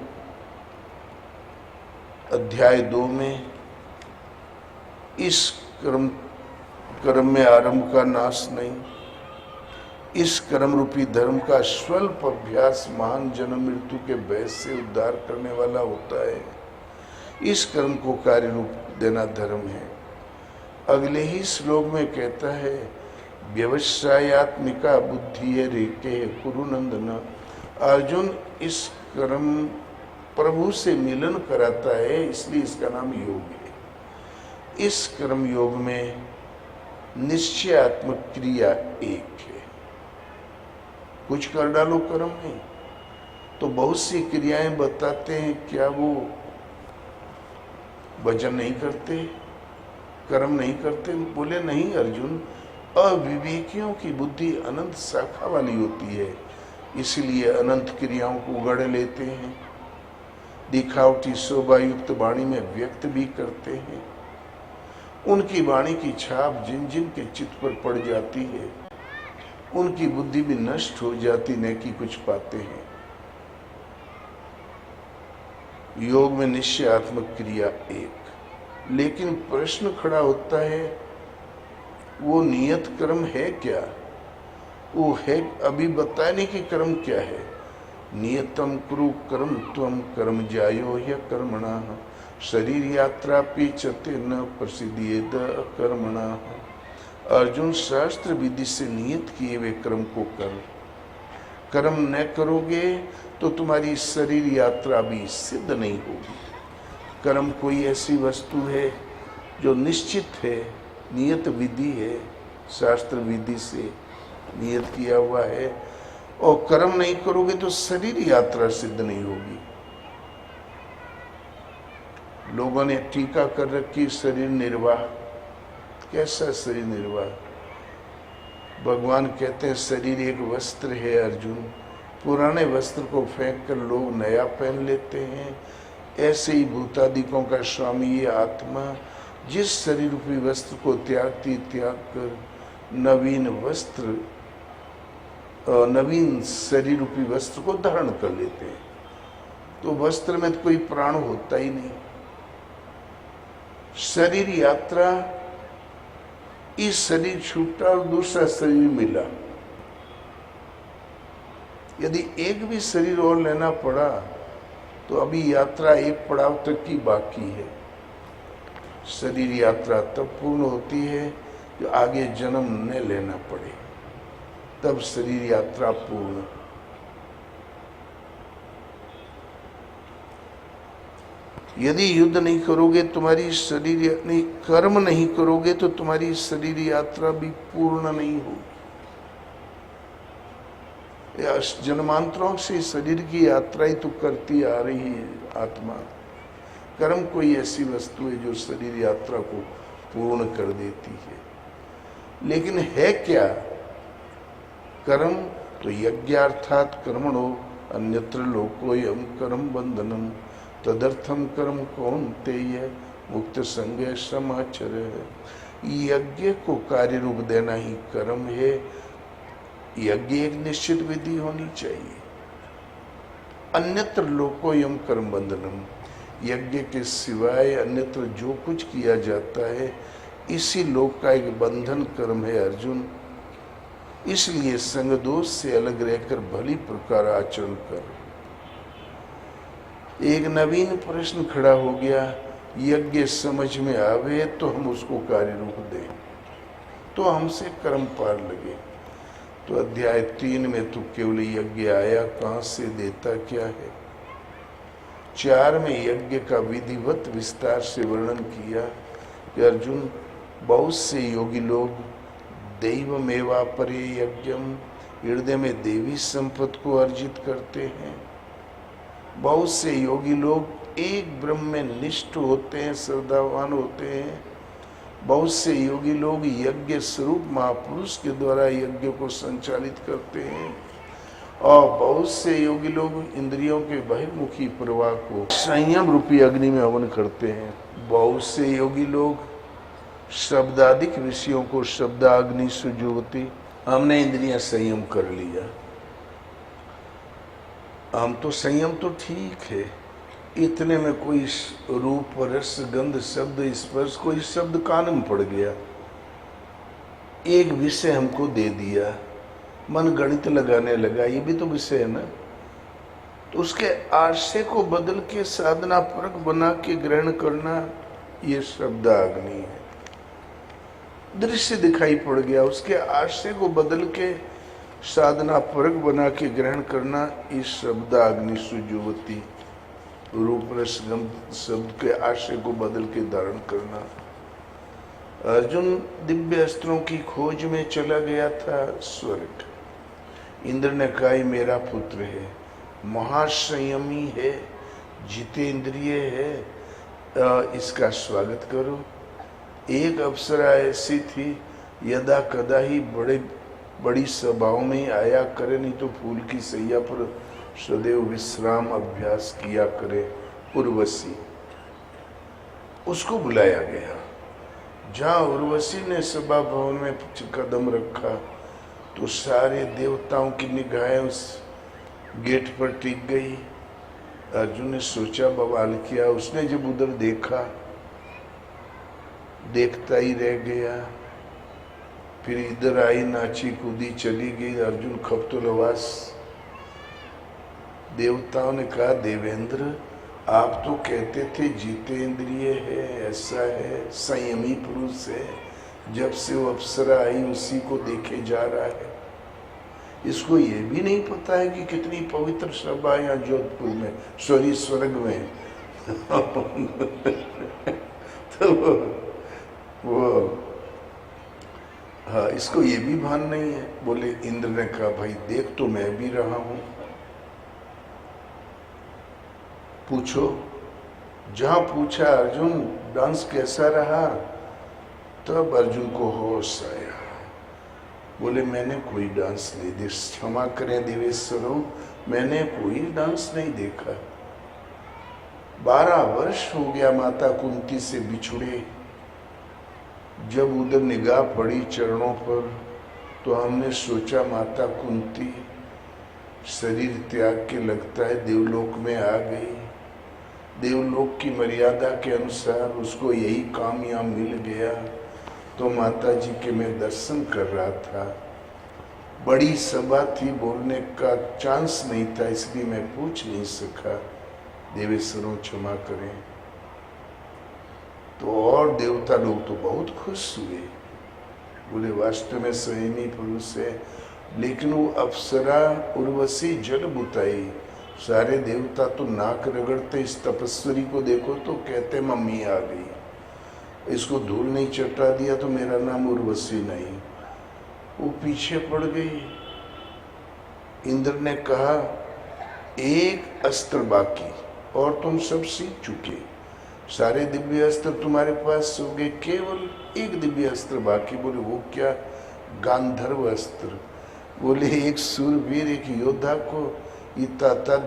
अध्याय 2 में इस कर्म में आरंभ का नाश नहीं, इस कर्म रूपी धर्म का स्वल्प अभ्यास महान जन्म मृत्यु के भय से उद्धार करने वाला होता है। इस कर्म को कार्य रूप देना धर्म है। अगले ही श्लोक में कहता है, व्यवसायत्मिका बुद्धि है रेके कुरुनंदन। अर्जुन, इस कर्म प्रभु से मिलन कराता है, इसलिए इसका नाम योग है। इस कर्म योग में निश्चयात्मक क्रिया एक है। कुछ कर डालो कर्म में, तो बहुत सी क्रियाएं बताते हैं। क्या वो भजन नहीं करते, कर्म नहीं करते? बोले नहीं अर्जुन, अविवेकियों की बुद्धि अनंत शाखा वाली होती है, इसलिए अनंत क्रियाओं को गढ़ लेते हैं। दिखावटी शोभायुक्त वाणी में व्यक्त भी करते हैं। उनकी वाणी की छाप जिन जिन के चित्त पर पड़ जाती है, उनकी बुद्धि भी नष्ट हो जाती, न कि कुछ पाते हैं। योग में निश्चयात्मक क्रिया एक। लेकिन प्रश्न खड़ा होता है, वो नियत कर्म है क्या? वो है, अभी बताने की कर्म क्या है। नियतम कुरु कर्म त्वम कर्म जायो ह्य कर्मणा शरीर यात्रा पीछते न प्रसिद्धियेद कर्मणा। अर्जुन, शास्त्र विधि से नियत किए हुए कर्म को कर। कर्म न करोगे तो तुम्हारी शरीर यात्रा भी सिद्ध नहीं होगी। कर्म कोई ऐसी वस्तु है जो निश्चित है, नियत विधि है, शास्त्र विधि से नियत किया हुआ है। और कर्म नहीं करोगे तो शरीर यात्रा सिद्ध नहीं होगी। लोगों ने टीका कर रखी शरीर निर्वाह। कैसा शरीर निर्वाह? भगवान कहते हैं शरीर एक वस्त्र है अर्जुन, पुराने वस्त्र को फेंक कर लोग नया पहन लेते हैं, ऐसे ही भूतादिकों का स्वामी ये आत्मा जिस शरीर रूपी वस्त्र को त्याग कर नवीन शरीर रूपी वस्त्र को धारण कर लेते हैं। तो वस्त्र में तो कोई प्राण होता ही नहीं। शरीर यात्रा, इस शरीर छूटा और दूसरा शरीर मिला। यदि एक भी शरीर और लेना पड़ा तो अभी यात्रा एक पड़ाव तक की बाकी है। शरीर यात्रा तब पूर्ण होती है जो आगे जन्म न लेना पड़े, तब शरीर यात्रा पूर्ण। यदि युद्ध नहीं करोगे, तुम्हारी शरीर नहीं कर्म नहीं करोगे तो तुम्हारी शरीर यात्रा भी पूर्ण नहीं होगी। जन्मांतरों से शरीर की यात्रा ही तो करती आ रही है आत्मा। कर्म कोई ऐसी वस्तु है जो शरीर यात्रा को पूर्ण कर देती है। लेकिन है क्या कर्म? तो यज्ञार्थात कर्मणो अन्यत्र लोकोयम कर्म बंधनम तदर्थम कर्म कौन्तेय मुक्त संग समाचर। यज्ञ को कार्य रूप देना ही कर्म है। यज्ञ एक निश्चित विधि होनी चाहिए। अन्यत्र लोकोयम कर्म बंधनम, यज्ञ के सिवाय अन्यत्र जो कुछ किया जाता है इसी लोक का एक बंधन कर्म है अर्जुन। इसलिए संग दोष से अलग रहकर भली प्रकार आचरण कर। एक नवीन प्रश्न खड़ा हो गया, यज्ञ समझ में आवे तो हम उसको कार्य रूप दें, तो हमसे कर्म पार लगे। तो अध्याय 3 में तो केवल यज्ञ आया, कहां से देता क्या है। 4 में यज्ञ का विधिवत विस्तार से वर्णन किया कि अर्जुन बहुत से योगी लोग दैवमेवा परे यज्ञम, हृदय में देवी संपत्ति को अर्जित करते हैं। बहुत से योगी लोग एक ब्रह्म में निष्ठ होते हैं, श्रद्धावान होते हैं। बहुत से योगी लोग यज्ञ स्वरूप महापुरुष के द्वारा यज्ञ को संचालित करते हैं। और बहुत से योगी लोग इंद्रियों के बहिर्मुखी प्रवाह को संयम रूपी अग्नि में हवन करते हैं। बहुत से योगी लोग शब्दादिक विषयों को शब्दाग्नि से जुड़ती। हमने इंद्रियां संयम कर लिया, हम तो संयम तो ठीक है, इतने में कोई रूप रस गंध शब्द स्पर्श कोई शब्द कान में पड़ गया, एक विषय हमको दे दिया, मन गणित लगाने लगा, ये भी तो विषय है ना। तो उसके आशय को बदल के साधना परक बना के ग्रहण करना, ये शब्दाग्नि है। दृश्य दिखाई पड़ गया, उसके आशय को बदल के साधना परक बना के ग्रहण करना, इस शब्दाग्नि सुजुवती। रूप रस गंध शब्द के आशय को बदल के धारण करना। अर्जुन दिव्य अस्त्रों की खोज में चला गया था स्वर्ग। इंद्र ने कहा ये मेरा पुत्र है, महासंयमी है, जितेंद्रिय है, इसका स्वागत करो। एक अप्सरा ऐसी थी, यदा कदा ही बड़ी सभाओं में आया करे, नहीं तो फूल की सैया पर सदैव विश्राम अभ्यास किया करे, उर्वशी। उसको बुलाया गया। जहाँ उर्वशी ने सभा भवन में कदम रखा तो सारे देवताओं की निगाहें उस गेट पर टिक गई। अर्जुन ने सोचा बवाल किया। उसने जब उधर देखा, देखता ही रह गया। फिर इधर आई, नाची कूदी चली गई। अर्जुन खप्तुलवास। देवताओं ने कहा देवेंद्र आप तो कहते थे जितेंद्रिय है, ऐसा है, संयमी पुरुष है, जब से वो अप्सरा आई उसी को देखे जा रहा है। इसको ये भी नहीं पता है कि कितनी पवित्र सभा यहाँ जोधपुर में, सॉरी स्वर्ग में। तो वो हाँ, इसको ये भी भान नहीं है। बोले इंद्र ने कहा भाई देख तो मैं भी रहा हूं, पूछो। जहां पूछा अर्जुन डांस कैसा रहा, तब अर्जुन को होश आया। बोले मैंने कोई डांस नहीं देखा, क्षमा करें देवेश्वरों, मैंने कोई डांस नहीं देखा। 12 वर्ष हो गया माता कुंती से बिछुड़े। जब उधर निगाह पड़ी चरणों पर तो हमने सोचा माता कुंती शरीर त्याग के लगता है देवलोक में आ गई। देवलोक की मर्यादा के अनुसार उसको यही काम यहाँ मिल गया। तो माता जी के मैं दर्शन कर रहा था, बड़ी सभा थी, बोलने का चांस नहीं था, इसलिए मैं पूछ नहीं सका। देवेश्वरों क्षमा करें। तो और देवता लोग तो बहुत खुश हुए, बोले वास्तव में संयमी पुरुष है। लेकिन वो अप्सरा उर्वशी जल बुताई, सारे देवता तो नाक रगड़ते, इस तपस्वी को देखो तो कहते मम्मी आ गई, इसको धूल नहीं चटा दिया तो मेरा नाम उर्वशी नहीं। वो पीछे पड़ गई। इंद्र ने कहा एक अस्त्र बाकी और तुम सब सीख चुके, सारे दिव्य अस्त्र तुम्हारे पास हो गए, केवल एक दिव्य अस्त्र बाकी। बोले वो क्या? गांधर्व अस्त्र। बोले एक सूरवीर, एक योद्धा को ये ताता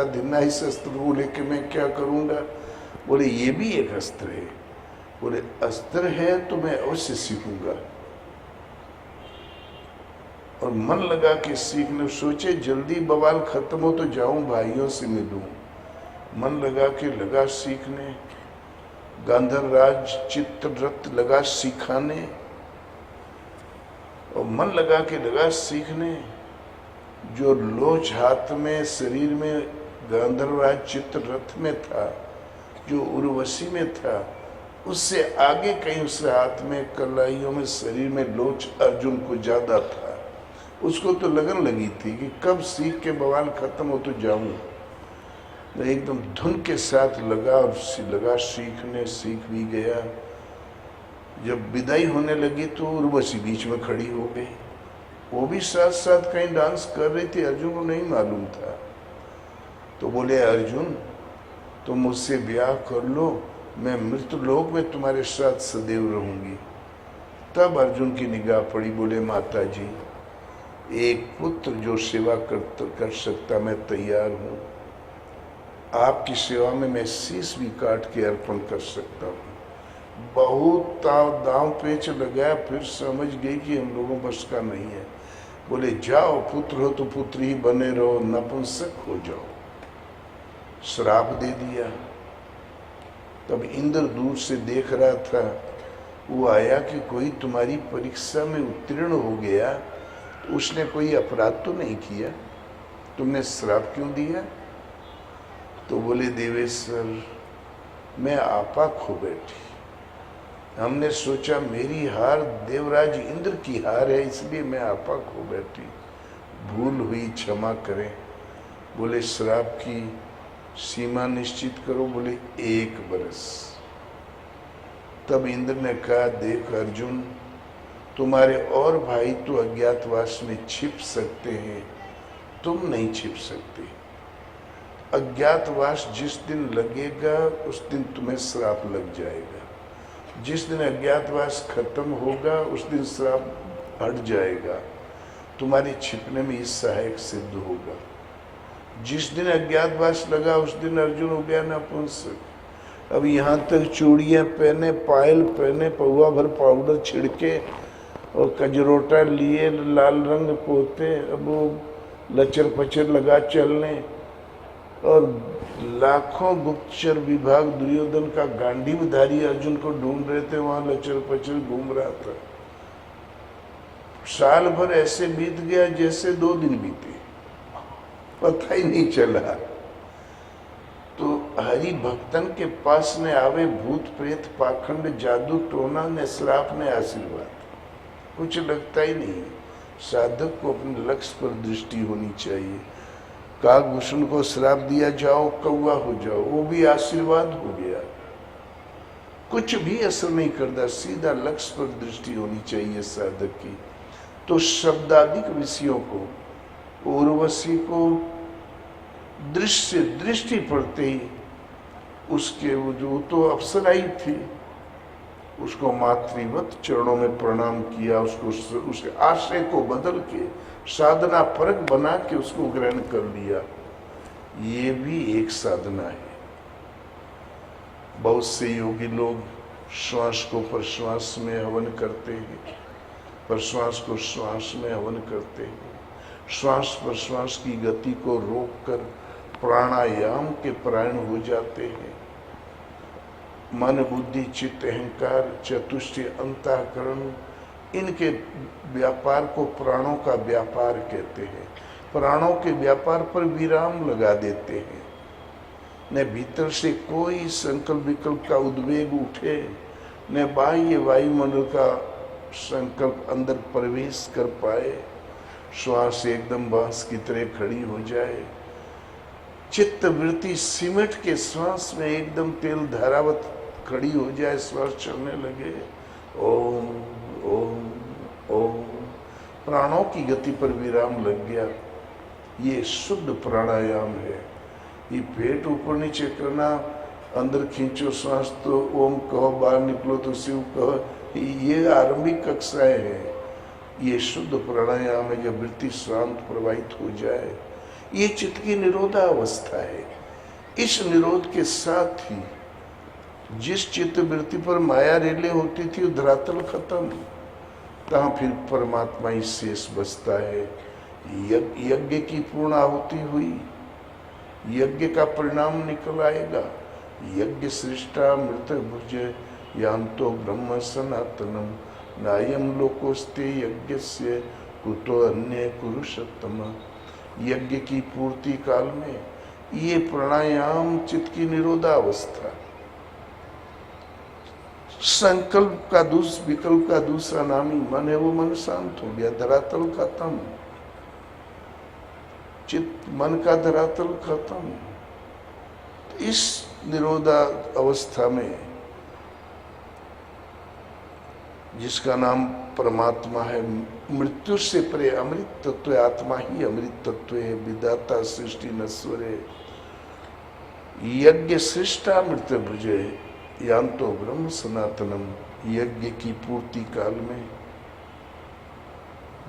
दिन्ना इस अस्त्र को लेके मैं क्या करूंगा? बोले ये भी एक अस्त्र है। बोले अस्त्र है तो मैं अवश्य सीखूंगा। और मन लगा के सीखने, सोचे जल्दी बवाल खत्म हो तो जाऊं भाइयों से मिलूं। मन लगा के लगा सीखने, गांधर राज चित्ररथ लगा सिखाने, और मन लगा के लगा सीखने। जो लोच हाथ में शरीर में गांधर्वराज चित्ररथ में था, जो उर्वशी में था, उससे आगे कहीं उसके हाथ में कलाइयों में शरीर में लोच अर्जुन को ज्यादा था। उसको तो लगन लगी थी कि कब सीख के बवाल खत्म हो तो जाऊं। तो एकदम धुन के साथ लगा और लगा सीखने, सीख भी गया। जब विदाई होने लगी तो उर्वशी बीच में खड़ी हो गई। वो भी साथ साथ कहीं डांस कर रही थी, अर्जुन को नहीं मालूम था। तो बोले अर्जुन तुम मुझसे ब्याह कर लो, मैं मृत्युलोक में तुम्हारे साथ सदैव रहूंगी। तब अर्जुन की निगाह पड़ी। बोले माता जी एक पुत्र जो सेवा कर सकता मैं तैयार हूँ, आपकी सेवा में मैं शीश भी काट के अर्पण कर सकता हूँ। बहुत दांव पेच लगाया, फिर समझ गई कि हम लोगों बस का नहीं है। बोले जाओ, पुत्र हो तो पुत्र ही बने रहो, नपुंसक हो जाओ। श्राप दे दिया। तब इंद्र दूर से देख रहा था, वो आया कि कोई तुम्हारी परीक्षा में उत्तीर्ण हो गया, तो उसने कोई अपराध तो नहीं किया, तुमने श्राप क्यों दिया? तो बोले देवेश्वर मैं आपा खो बैठी। हमने सोचा मेरी हार देवराज इंद्र की हार है, इसलिए मैं आपा खो बैठी, भूल हुई, क्षमा करें। बोले श्राप की सीमा निश्चित करो। बोले 1 बरस। तब इंद्र ने कहा देख अर्जुन, तुम्हारे और भाई तो अज्ञातवास में छिप सकते हैं, तुम नहीं छिप सकते। अज्ञातवास जिस दिन लगेगा उस दिन तुम्हें श्राप लग जाएगा। जिस दिन अज्ञातवास खत्म होगा उस दिन श्राप हट जाएगा, तुम्हारे छिपने में इस सहायक सिद्ध होगा। जिस दिन अज्ञातवास लगा उस दिन अर्जुन हो गया नपुंसक। अब यहाँ तक चूड़ियाँ पहने, पायल पहने, पौवा भर पाउडर छिड़के और कजरोटा लिए, लाल रंग पोते, अब वो लचर पचर लगा चलने। और लाखों गुप्तचर विभाग दुर्योधन का गांडीवधारी अर्जुन को ढूंढ रहे थे, वहां लचर पचर घूम रहा था। साल भर ऐसे बीत गया जैसे 2 दिन बीते, पता ही नहीं चला। तो हरि भक्तन के पास ने आवे भूत प्रेत पाखंड जादू टोना ने श्राप ने आशीर्वाद, कुछ लगता ही नहीं। साधक को अपने लक्ष्य पर दृष्टि होनी चाहिए। काकभूषण को श्राप दिया जाओ कौवा हो जाओ, वो भी आशीर्वाद हो गया, कुछ भी असर नहीं करता, सीधा लक्ष्य पर दृष्टि होनी चाहिए साधक की। तो शब्दाधिक विषयों को, उर्वशी को दृष्टि पड़ते ही उसके वो जो तो अप्सरा ही थी, उसको मातृवत चरणों में प्रणाम किया, उसको उसके आशय को बदल के साधना परक बना के उसको ग्रहण कर लिया, ये भी एक साधना है। बहुत से योगी लोग श्वास को प्रश्वास में हवन करते हैं, प्रश्वास को श्वास में हवन करते हैं, श्वास प्रश्वास की गति को रोककर प्राणायाम के परायण हो जाते हैं। मन बुद्धि चित्त अहंकार चतुष्टय अंतःकरण, इनके व्यापार को प्राणों का व्यापार कहते हैं। प्राणों के व्यापार पर विराम लगा देते हैं। न भीतर से कोई संकल्प विकल्प का उद्वेग उठे, न बाह्य वायुमंडल का संकल्प अंदर प्रवेश कर पाए। श्वास एकदम बांस की तरह खड़ी हो जाए, चित्त वृत्ति सिमट के श्वास में एकदम तेल धारावत खड़ी हो जाए, श्वास चलने लगे। ओम ओम ओम, प्राणों की गति पर विराम लग गया। ये शुद्ध प्राणायाम है। ये पेट ऊपर नीचे करना, अंदर खींचो श्वास तो ओम कहो, बाहर निकलो तो शिव कहो, ये आरंभिक कक्षाएं हैं। ये शुद्ध प्राणायाम है। जब वृत्ति शांत प्रवाहित हो जाए, ये चित्त की निरोधा अवस्था है। इस निरोध के साथ ही जिस चित्त वृत्ति पर माया रेले होती थी वो धरातल खत्म, तहाँ फिर परमात्मा ही शेष बचता है। यज्ञ की पूर्ण आहुति हुई, यज्ञ का परिणाम निकल आएगा। यज्ञ सृष्टा मृत भुज यांतो ब्रह्म सनातनम, नायम लोकोस्ते यज्ञस्य कुतो अन्य कुरुषोत्तम। यज्ञ की पूर्ति काल में ये प्राणायाम चित्त की निरोधावस्था, संकल्प का विकल्प का दूसरा नाम ही मन है, वो मन शांत हो गया, धरातल खत्म, चित्त मन का धरातल खत्म। तो इस निरोधा अवस्था में जिसका नाम परमात्मा है, मृत्यु से परे अमृत तत्व है। आत्मा ही अमृत तत्व है, विदाता सृष्टि नश्वर है। यज्ञ सृष्टा मृत भुजे यांतो ब्रह्म सनातनम। यज्ञ की पूर्ति काल में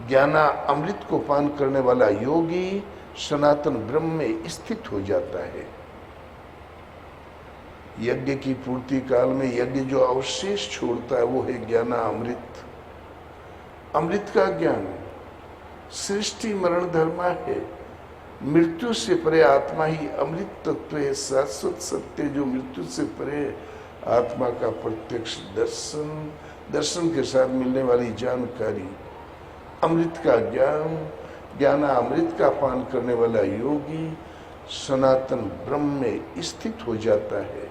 ज्ञाना अमृत को पान करने वाला योगी सनातन ब्रह्म में स्थित हो जाता है। यज्ञ की पूर्ति काल में यज्ञ जो अवशेष छोड़ता है वो है ज्ञाना अमृत। अमृत का ज्ञान सृष्टि मरण धर्मा है। मृत्यु से परे आत्मा ही अमृत तत्व है, शाश्वत सत्य जो मृत्यु से परे आत्मा का प्रत्यक्ष दर्शन, दर्शन के साथ मिलने वाली जानकारी, अमृत का ज्ञान, ज्ञाना अमृत का पान करने वाला योगी सनातन ब्रह्म में स्थित हो जाता है।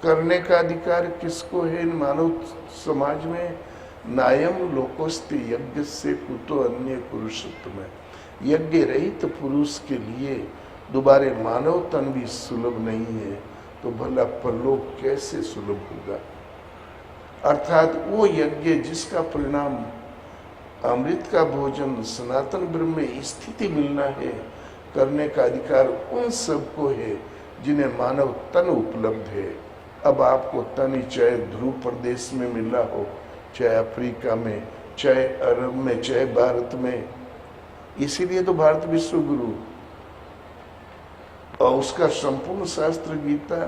करने का अधिकार किसको है इन मानव समाज में? नायम लोकोस्ते यज्ञ से कुतो अन्य पुरुषोत्तम। यज्ञ रहित पुरुष के लिए दोबारे मानव तन भी सुलभ नहीं है, तो भला परलोक कैसे सुलभ होगा? अर्थात वो यज्ञ जिसका परिणाम अमृत का भोजन सनातन ब्रह्म में स्थिति मिलना है, करने का अधिकार उन सबको है जिन्हें मानव तन उपलब्ध है। अब आपको तन चाहे ध्रुव प्रदेश में मिला हो, चाहे अफ्रीका में, चाहे अरब में, चाहे भारत में, इसीलिए तो भारत विश्व गुरु और उसका संपूर्ण शास्त्र गीता।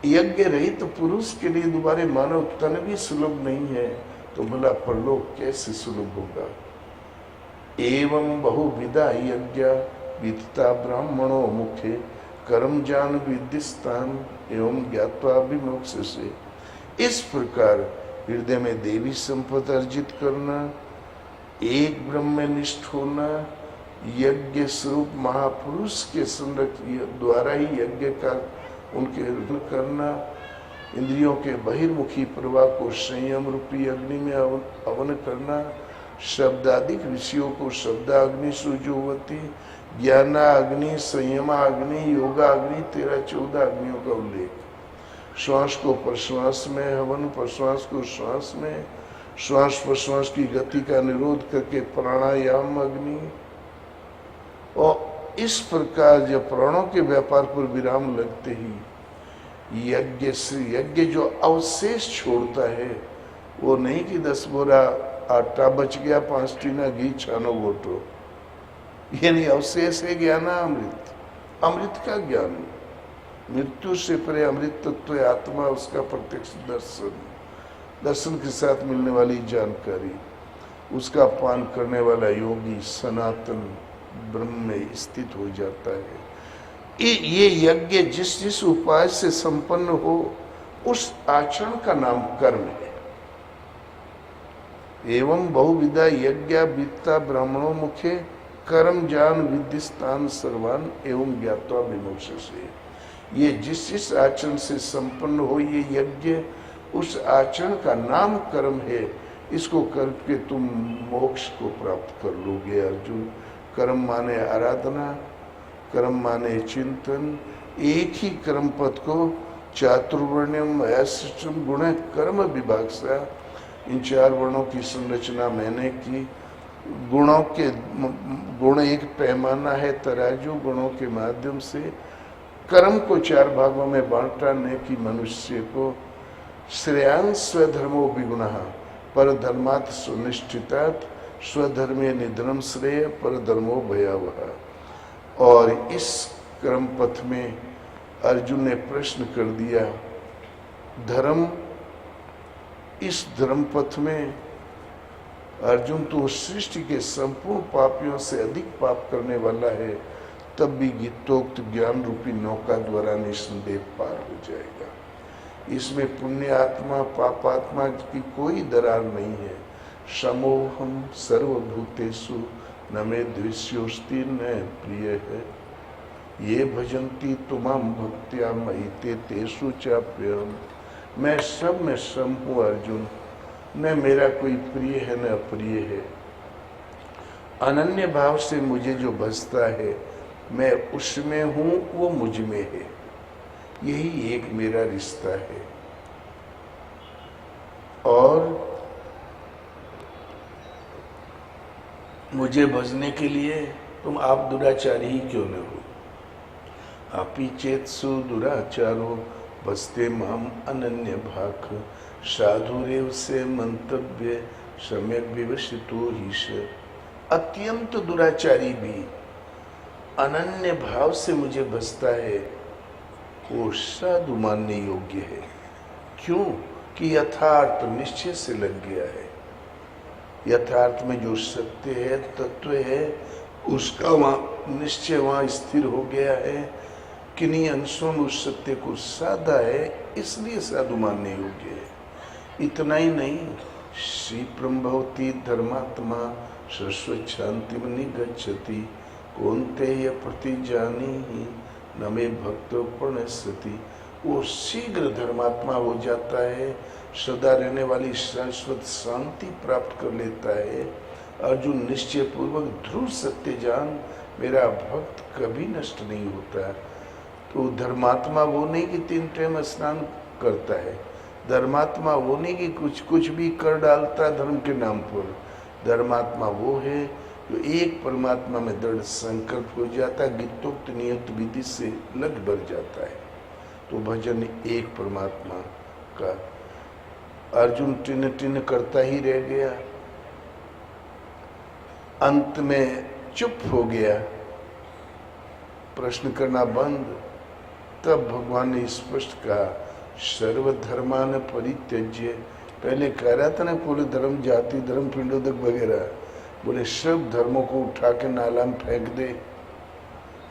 यज्ञ रहित पुरुष के लिए दोबारे मानव तन भी सुलभ नहीं है, तो भला परलोक कैसे सुलभ होगा? एवं बहुविधा यज्ञ विदिता ब्राह्मणों मुखे कर्म जान विदिस्तान एवं ज्ञात्वा विमोक्ष से। इस प्रकार हृदय में देवी संपद अर्जित करना, एक ब्रह्म में निष्ठ होना, यज्ञ स्वरूप महापुरुष के संरक्षण द्वारा ही यज्ञ का उनके करना, इंद्रियों के बहिर्मुखी प्रवाह को संयम रूपी अग्नि में हवन करना, शब्दादिक विषयों को शब्दाग्नि सुजुवती, ज्ञानाग्नि, संयमाग्नि, योगाग्नि, 13-14 अग्नियों का उल्लेख। श्वास को प्रश्वास में हवन, प्रश्वास को श्वास में, श्वास प्रश्वास की गति का निरोध करके प्राणायाम अग्नि। और इस प्रकार जब प्राणों के व्यापार पर विराम लगते ही यज्ञ से यज्ञ जो अवशेष छोड़ता है वो नहीं कि 10 बोरा आटा बच गया, 5 टीना घी, छानो गोटो, ये नहीं। अवशेष है ज्ञानामृत, अमृत का ज्ञान। मृत्यु से परे अमृत तत्व है आत्मा, उसका प्रत्यक्ष दर्शन, दर्शन के साथ मिलने वाली जानकारी, उसका पान करने वाला योगी सनातन ब्रह्म में स्थित हो जाता है। ये यज्ञ जिस जिस उपाय से संपन्न हो उस आचरण का नाम कर्म है। एवं बहुविधा यज्ञ वित्ता ब्राह्मणों मुखे कर्म जान विद्यस्तान सर्वान एवं ज्ञात्वा विमोक्षसे। ये जिस जिस आचरण से संपन्न हो ये यज्ञ, उस आचरण का नाम कर्म है। इसको करके तुम मोक्ष को प्राप्त कर लोगे अर्जुन। कर्म माने आराधना, कर्म माने चिंतन। एक ही कर्म पद को चातुर्वर्ण्यम ऐश्वर्यम गुण कर्म विभाग से, इन 4 वर्णों की संरचना मैंने की। गुणों के गुण एक पैमाना है तराजू, गुणों के माध्यम से कर्म को 4 भागों में बांटा ने कि मनुष्य को श्रेयांश स्वधर्मो विगुणः पर धर्मात् सुनिष्ठितात् स्वधर्मे निधनम श्रेय पर धर्मो भयावह। और इस क्रम पथ में अर्जुन ने प्रश्न कर दिया, धर्म, इस धर्म पथ में अर्जुन तो सृष्टि के संपूर्ण पापियों से अधिक पाप करने वाला है, तब भी गीतोक्त ज्ञान रूपी नौका द्वारा निसंदेह पार हो जाएगा। इसमें पुण्य आत्मा पापात्मा की कोई दरार नहीं है। समोहम सर्वभूतेषु न मे द्वेष्योस्ति न प्रिय है, ये भजन्ति तुमाम भक्त्या मयि ते तेषु चाप्यहम्। मैं सब में सम हूँ अर्जुन, न मेरा कोई प्रिय है न अप्रिय है। अनन्य भाव से मुझे जो भजता है मैं उसमें हूँ, वो मुझ में है। यही एक मेरा रिश्ता है। और मुझे भजने के लिए तुम आप दुराचारी ही क्यों न हो। आपी चेत्सु दुराचारो भजते माम अनन्य भाख, साधुरेव से मंतव्य सम्यक विवशितो हीश। अत्यंत दुराचारी भी अनन्य भाव से मुझे भजता है, वो साधु मानने योग्य है। क्यों कि यथार्थ निश्चय से लग गया है। यथार्थ में जो सत्य है, तत्व है, उसका वहां निश्चय वहां स्थिर हो गया है। किन्हीं अंशों में उस सत्य को साधा है, इसलिए साधु मानने योग्य है। इतना ही नहीं, श्री प्रभवती धर्मात्मा शाश्वत शांति में निगच्छति, कौन्ते ये प्रति जानी ही न मे भक्तो प्रणश्यति। वो शीघ्र धर्मात्मा हो जाता है, सदा रहने वाली शाश्वत शांति प्राप्त कर लेता है। अर्जुन निश्चय पूर्वक ध्रुव सत्य जान, मेरा भक्त कभी नष्ट नहीं होता। तो धर्मात्मा वो नहीं कि 3 टाइम स्नान करता है। धर्मात्मा वो नहीं कि कुछ भी कर डालता धर्म के नाम पर। धर्मात्मा वो है जो एक परमात्मा में दृढ़ संकल्प हो जाता है, गीतोक्त नियत विधि से लग बढ़ जाता है। तो भजन एक परमात्मा का। अर्जुन टिन टिन करता ही रह गया, अंत में चुप हो गया, प्रश्न करना बंद। तब भगवान ने स्पष्ट कहा, सर्वधर्मान परित्यज्य। पहले कह रहा था ना पूरे धर्म, जाति धर्म, पिंडोदक वगैरह, बोले सब धर्मों को उठा के नाला में फेंक दे।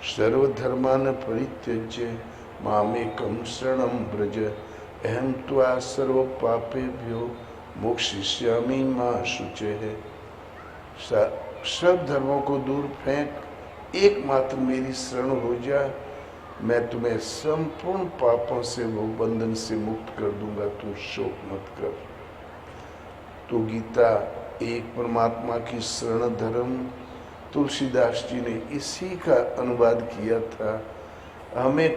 सर्वधर्मान परित्यज्य मामेकं शरणं व्रज, अहं त्वा सर्व पापेभ्यो मोक्षयिष्यामि मा शुचः। सब धर्मों को दूर फेंक, एकमात्र मेरी शरण हो जा, मैं तुम्हें संपूर्ण पापों से, वो बंधन से मुक्त कर दूंगा, तू शोक मत कर। तो गीता एक परमात्मा की शरण धर्म, तुलसीदास जी ने इसी का अनुवाद किया था। हमें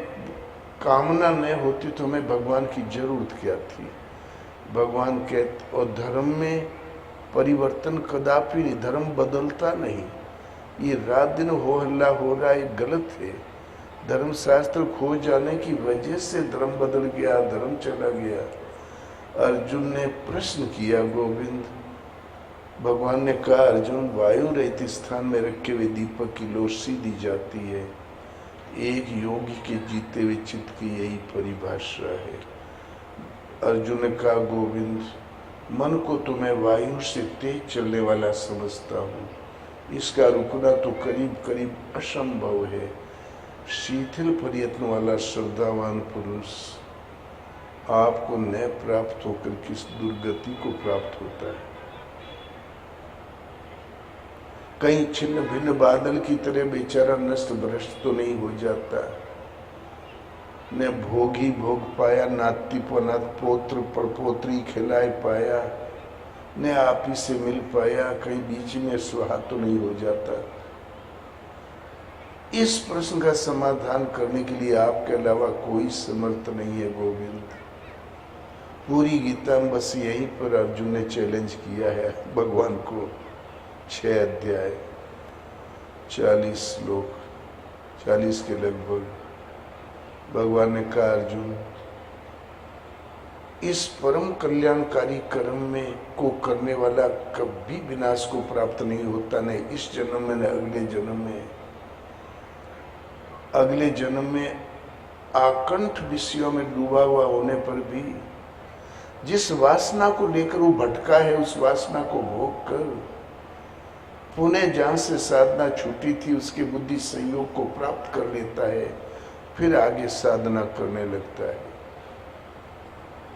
कामना नहीं होती तो हमें भगवान की जरूरत क्या थी। भगवान कहते, और धर्म में परिवर्तन कदापि नहीं, धर्म बदलता नहीं। ये रात दिन हो हल्ला हो रहा है, गलत है। धर्म शास्त्र खो जाने की वजह से धर्म बदल गया, धर्म चला गया। अर्जुन ने प्रश्न किया, गोविंद, भगवान ने कहा, अर्जुन, वायु रहित स्थान में रखे हुए दीपक की रोशनी दी जाती है। एक योगी के जीते हुए चित्त की यही परिभाषा है। अर्जुन ने कहा, गोविंद, मन को तो मैं वायु से तेज चलने वाला समझता हूँ, इसका रुकना तो करीब करीब असंभव है। शिथिल प्रयत्न वाला श्रद्धावान पुरुष आपको न प्राप्त होकर किस दुर्गति को प्राप्त होता है। कहीं छिन्न भिन्न बादल की तरह बेचारा नष्ट भ्रष्ट तो नहीं हो जाता। न भोग ही भोग पाया, नाती पनात पोत्र परपोत्री खिलाए पाया, न आप ही से मिल पाया, कहीं बीच में सुहा तो नहीं हो जाता। इस प्रश्न का समाधान करने के लिए आपके अलावा कोई समर्थ नहीं है गोविंद। पूरी गीता में बस यहीं पर अर्जुन ने चैलेंज किया है भगवान को। 6 अध्याय 40 श्लोक 40 के लगभग भगवान ने कहा, अर्जुन, इस परम कल्याणकारी कर्म में को करने वाला कभी विनाश को प्राप्त नहीं होता, न इस जन्म में न अगले जन्म में। अगले जन्म में आकंठ विषयों में डूबा हुआ होने पर भी जिस वासना को लेकर वो भटका है, उस वासना को भोग कर पुनः जहां से साधना छूटी थी उसके बुद्धि संयोग को प्राप्त कर लेता है, फिर आगे साधना करने लगता है।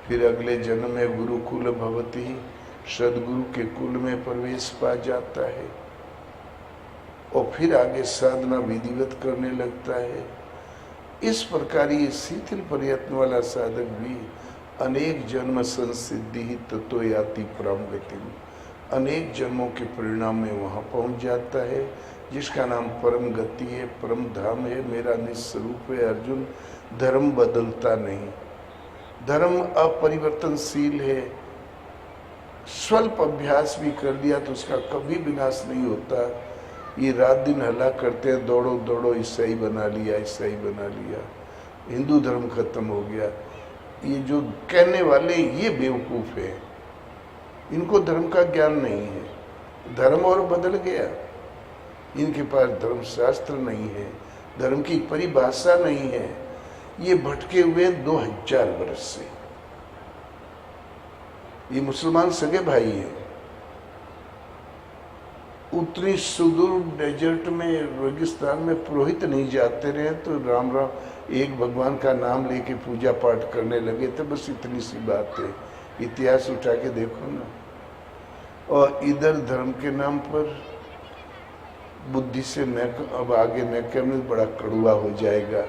फिर अगले जन्म में गुरुकुल भवति, सदगुरु के कुल में प्रवेश पा जाता है और फिर आगे साधना विधिवत करने लगता है। इस प्रकार ये शिथिल प्रयत्न वाला साधक भी अनेक जन्म संसिद्धि ही तत्व याति परम गति, अनेक जन्मों के परिणाम में वहाँ पहुँच जाता है जिसका नाम परम गति है, परम धाम है, मेरा निस्वरूप है। अर्जुन, धर्म बदलता नहीं, धर्म अपरिवर्तनशील है। स्वल्प अभ्यास भी कर लिया तो उसका कभी विनाश नहीं होता। ये रात दिन हल्ला करते हैं, दौड़ो दौड़ो, ईसाई बना लिया, ईसाई बना लिया, हिंदू धर्म खत्म हो गया। ये जो कहने वाले ये बेवकूफ़ है, इनको धर्म का ज्ञान नहीं है। धर्म और बदल गया, इनके पास धर्म शास्त्र नहीं है, धर्म की परिभाषा नहीं है। ये भटके हुए 2000 वर्ष से। ये मुसलमान सगे भाई हैं, उतनी सुदूर डेजर्ट में, रेगिस्तान में पुरोहित नहीं जाते रहे तो राम राम एक भगवान का नाम लेके पूजा पाठ करने लगे थे, बस इतनी सी बात है। इतिहास उठा के देखो ना। और इधर धर्म के नाम पर बुद्धि से न, अब आगे न करने बड़ा कड़वा हो जाएगा।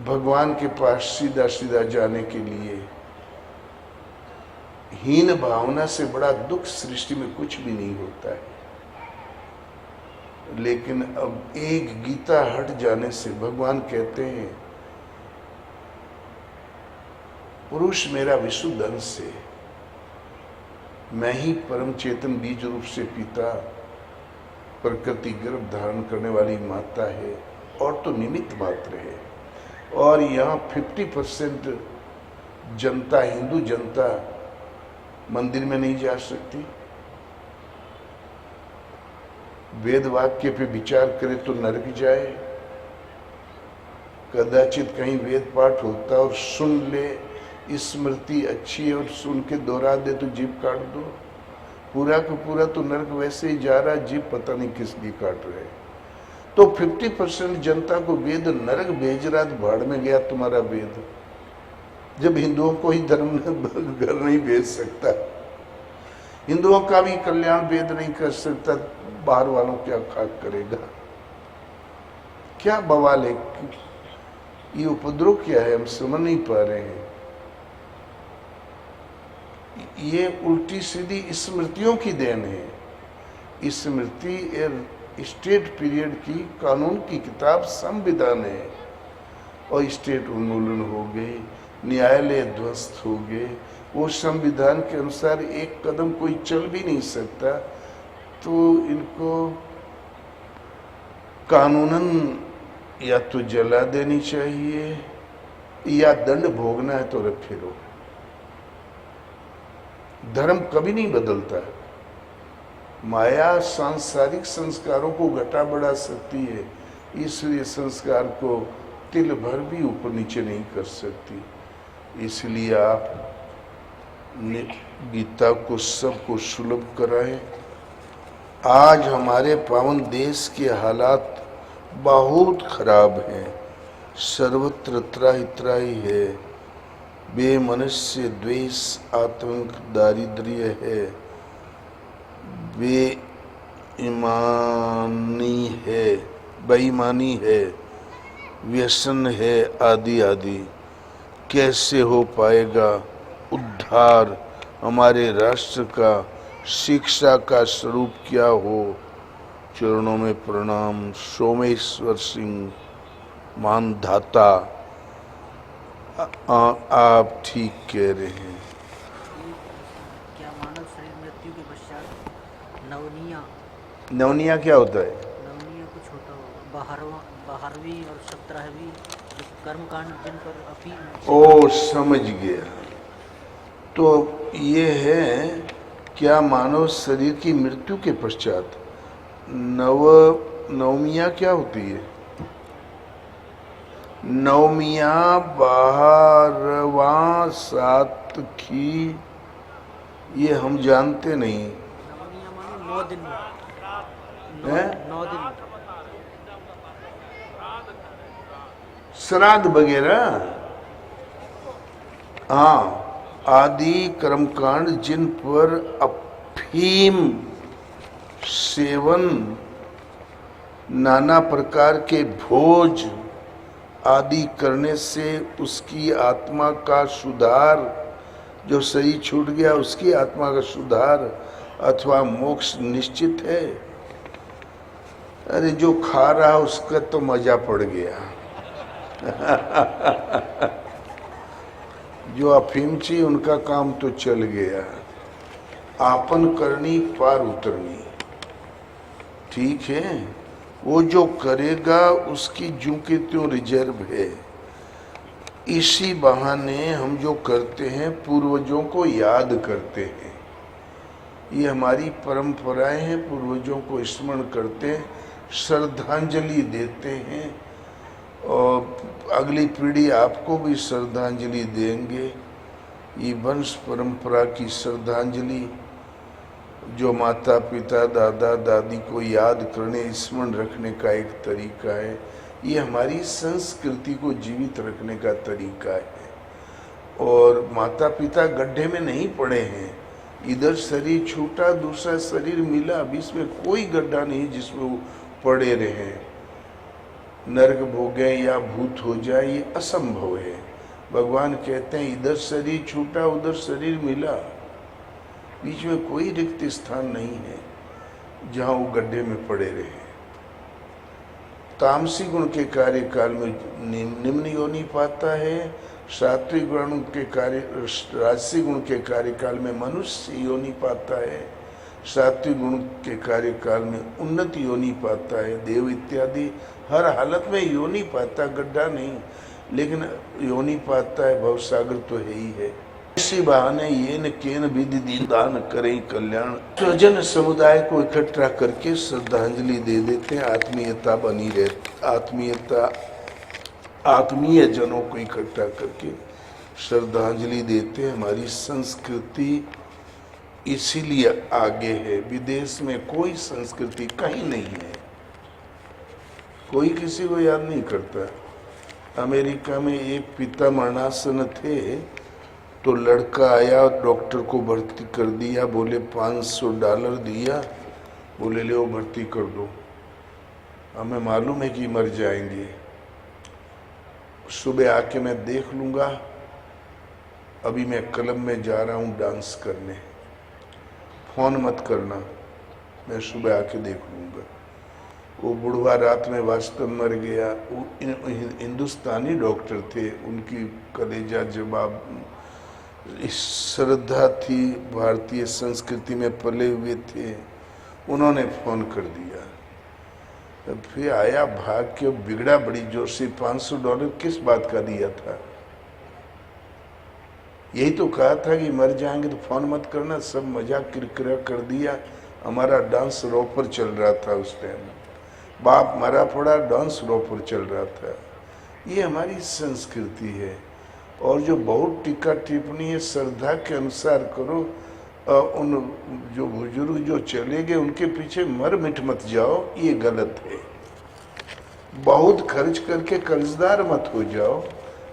भगवान के पास सीधा सीधा जाने के लिए हीन भावना से बड़ा दुख सृष्टि में कुछ भी नहीं होता है। लेकिन अब एक गीता हट जाने से भगवान कहते हैं, पुरुष मेरा विशुद्ध अंश है, मैं ही परम चेतन बीज रूप से पिता, प्रकृति गर्भ धारण करने वाली माता है और तो निमित्त मात्र है। और यहाँ 50% जनता, हिंदू जनता मंदिर में नहीं जा सकती। वेद वाक्य पे विचार करे तो नरक जाए। कदाचित कहीं वेद पाठ होता और सुन ले, स्मृति अच्छी है और सुन के दोहरा दे तो जीभ काट दो। पूरा का पूरा तो नरक वैसे ही जा रहा है, जीभ पता नहीं किस लिए काट रहे। तो 50% जनता को वेद नरक भेज रहा, तो भाड़ में गया तुम्हारा वेद। जब हिंदुओं को ही धर्म घर नहीं भेज सकता, हिंदुओं का भी कल्याण वेद नहीं कर सकता, बाहर वालों क्या खाक करेगा। क्या बवाल है, ये उपद्रव क्या है, हम समझ नहीं पा रहे हैं। ये उल्टी सीधी स्मृतियों की देन है। स्मृति स्टेट पीरियड की कानून की किताब संविधान है, और स्टेट उन्मूलन हो गए, न्यायालय ध्वस्त हो गए। वो संविधान के अनुसार एक कदम कोई चल भी नहीं सकता, तो इनको कानूनन या तो जला देनी चाहिए या दंड भोगना है तो रख फिरो। धर्म कभी नहीं बदलता। माया सांसारिक संस्कारों को घटा बढ़ा सकती है, ईश्वरीय संस्कार को तिल भर भी ऊपर नीचे नहीं कर सकती। इसलिए आप गीता को सबको सुलभ कराएं। आज हमारे पावन देश के हालात बहुत खराब हैं, सर्वत्र त्राही त्राही है, बेमनुष्य द्वेष आतंक दारिद्र्य है, बेईमानी है, व्यसन है, आदि आदि। कैसे हो पाएगा उद्धार हमारे राष्ट्र का? शिक्षा का स्वरूप क्या हो? चरणों में प्रणाम। सोमेश्वर सिंह मानधाता। आप ठीक कह रहे हैं। क्या मानव शरीर मृत्यु के पश्चात नवनिया? नवनिया क्या होता है? नवनिया कुछ होता हो, 12वीं और 17वीं कर्मकांड जिन पर अफीम। ओ समझ गया। तो ये है क्या मानव शरीर की मृत्यु के पश्चात नवमिया क्या होती है? नवमिया 12वां सातखी, ये हम जानते नहीं। नवनिया माने 9 दिन। है 9 दिन श्राद्ध वगैरह। हाँ, आदि कर्मकांड जिन पर अफीम सेवन, नाना प्रकार के भोज आदि करने से उसकी आत्मा का सुधार, जो शरीर छूट गया उसकी आत्मा का सुधार अथवा मोक्ष निश्चित है। अरे जो खा रहा उसका तो मजा पड़ गया। जो अफीमची उनका काम तो चल गया। आपन करनी पार उतरनी। ठीक है, वो जो करेगा उसकी ज्यों के त्यों रिजर्व है। इसी बहाने हम जो करते हैं पूर्वजों को याद करते हैं। ये हमारी परंपराएं हैं, पूर्वजों को स्मरण करते हैं, श्रद्धांजलि देते हैं और अगली पीढ़ी आपको भी श्रद्धांजलि देंगे। ये वंश परंपरा की श्रद्धांजलि जो माता पिता दादा दादी को याद करने, स्मरण रखने का एक तरीका है। ये हमारी संस्कृति को जीवित रखने का तरीका है। और माता पिता गड्ढे में नहीं पड़े हैं, इधर शरीर छूटा दूसरा शरीर मिला, अभी इसमें कोई गड्ढा नहीं जिसमें वो पड़े रहे, नरक भोगे या भूत हो जाए, ये असंभव है। भगवान कहते हैं इधर शरीर छूटा उधर शरीर मिला, बीच में कोई रिक्त स्थान नहीं है जहां वो गड्ढे में पड़े रहे। तामसी गुण के कार्यकाल में निम्न योनि पाता है, सात्विक गुण के कार्य राजसी गुण के कार्यकाल में मनुष्य योनि पाता है, सात्विक गुण के कार्यकाल में उन्नत योनि पाता है, देव इत्यादि। हर हालत में योनि पाता, गड्ढा नहीं, लेकिन योनि पाता है। भवसागर तो है ही है। इसी बहाने ये न केन विधि दीदान करें कल्याण, स्वजन समुदाय को इकट्ठा करके श्रद्धांजलि दे देते हैं। आत्मीयता बनी रहती, आत्मीय जनों को इकट्ठा करके श्रद्धांजलि देते हैं। हमारी संस्कृति इसीलिए आगे है। विदेश में कोई संस्कृति कहीं नहीं है, कोई किसी को याद नहीं करता। अमेरिका में एक पिता मरणासन थे तो लड़का आया, डॉक्टर को भर्ती कर दिया, बोले $500 दिया, बोले ले वो भर्ती कर दो, हमें मालूम है कि मर जाएंगे, सुबह आके मैं देख लूँगा, अभी मैं क्लब में जा रहा हूँ डांस करने, फ़ोन मत करना, मैं सुबह आके देख लूँगा। वो बुढ़वा रात में वास्तव मर गया। वो हिंदुस्तानी डॉक्टर थे, उनकी कलेजा जवाब श्रद्धा थी, भारतीय संस्कृति में पले हुए थे, उन्होंने फ़ोन कर दिया। फिर आया भाग के, बिगड़ा बड़ी जोर से। $500 किस बात का दिया था? यही तो कहा था कि मर जाएंगे तो फोन मत करना। सब मजाक किरकिरा कर दिया। हमारा डांस रॉपर चल रहा था उस टाइम, बाप मरा पड़ा, डांस रॉपर चल रहा था। ये हमारी संस्कृति है। और जो बहुत टीका टिप्पणी है, श्रद्धा के अनुसार करो। उन जो बुजुर्ग जो चले गए उनके पीछे मर मिट मत जाओ, ये गलत है। बहुत खर्च करके कर्जदार मत हो जाओ,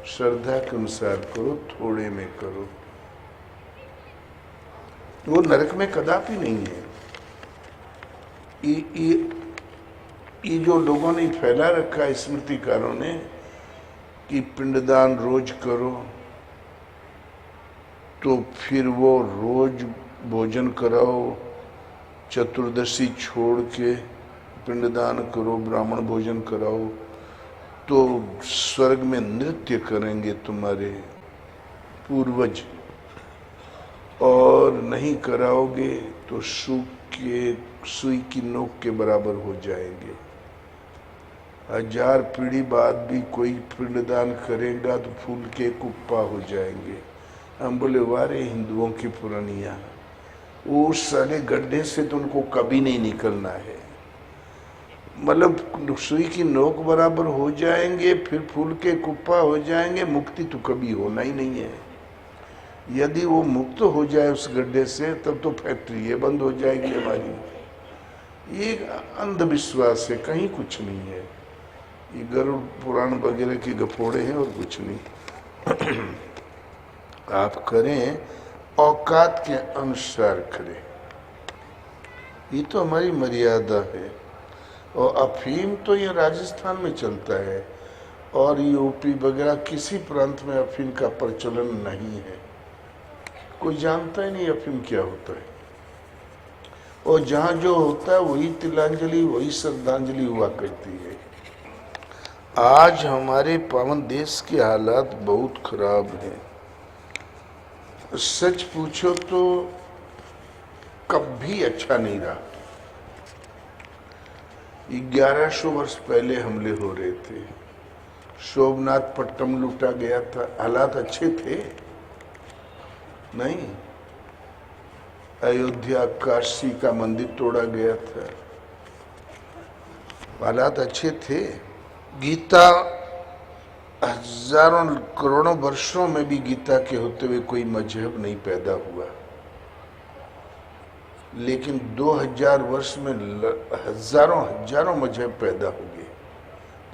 श्रद्धा के अनुसार करो, थोड़े में करो। वो नरक में कदापि नहीं है। ये जो लोगों ने फैला रखा है स्मृतिकारों ने कि पिंडदान रोज करो, तो फिर वो रोज भोजन कराओ, चतुर्दशी छोड़ के पिंडदान करो, ब्राह्मण भोजन कराओ, तो स्वर्ग में नृत्य करेंगे तुम्हारे पूर्वज, और नहीं कराओगे तो सुई की नोक के बराबर हो जाएंगे। 1000 पीढ़ी बाद भी कोई पिंडदान करेगा तो फूल के कुप्पा हो जाएंगे। हम बोले वारे हिंदुओं की पुरानिया, वो सारे गड्ढे से तो उनको कभी नहीं निकलना है। मतलब सुई की नोक बराबर हो जाएंगे, फिर फूल के कुप्पा हो जाएंगे, मुक्ति तो कभी होना ही नहीं है। यदि वो मुक्त हो जाए उस गड्ढे से, तब तो फैक्ट्री ये बंद हो जाएगी हमारी। ये अंधविश्वास है, कहीं कुछ नहीं है। ये गरुड़ पुराण वगैरह के गपोड़े हैं और कुछ नहीं। आप करें, औकात के अनुसार करें, ये तो हमारी मर्यादा है। और अफीम तो ये राजस्थान में चलता है, और यूपी वगैरह किसी प्रांत में अफीम का प्रचलन नहीं है। कोई जानता ही नहीं अफीम क्या होता है। और जहाँ जो होता है वही तिलांजलि, वही श्रद्धांजलि हुआ करती है। आज हमारे पावन देश के हालात बहुत खराब हैं। सच पूछो तो कभी अच्छा नहीं रहा। 1100 वर्ष पहले हमले हो रहे थे, सोमनाथ पट्टम लूटा गया था, हालात अच्छे थे? नहीं। अयोध्या काशी का मंदिर तोड़ा गया था, हालात अच्छे थे? गीता हजारों करोड़ों वर्षों में भी गीता के होते हुए कोई मजहब नहीं पैदा हुआ, लेकिन 2000 वर्ष में हजारों मजहब पैदा हो गए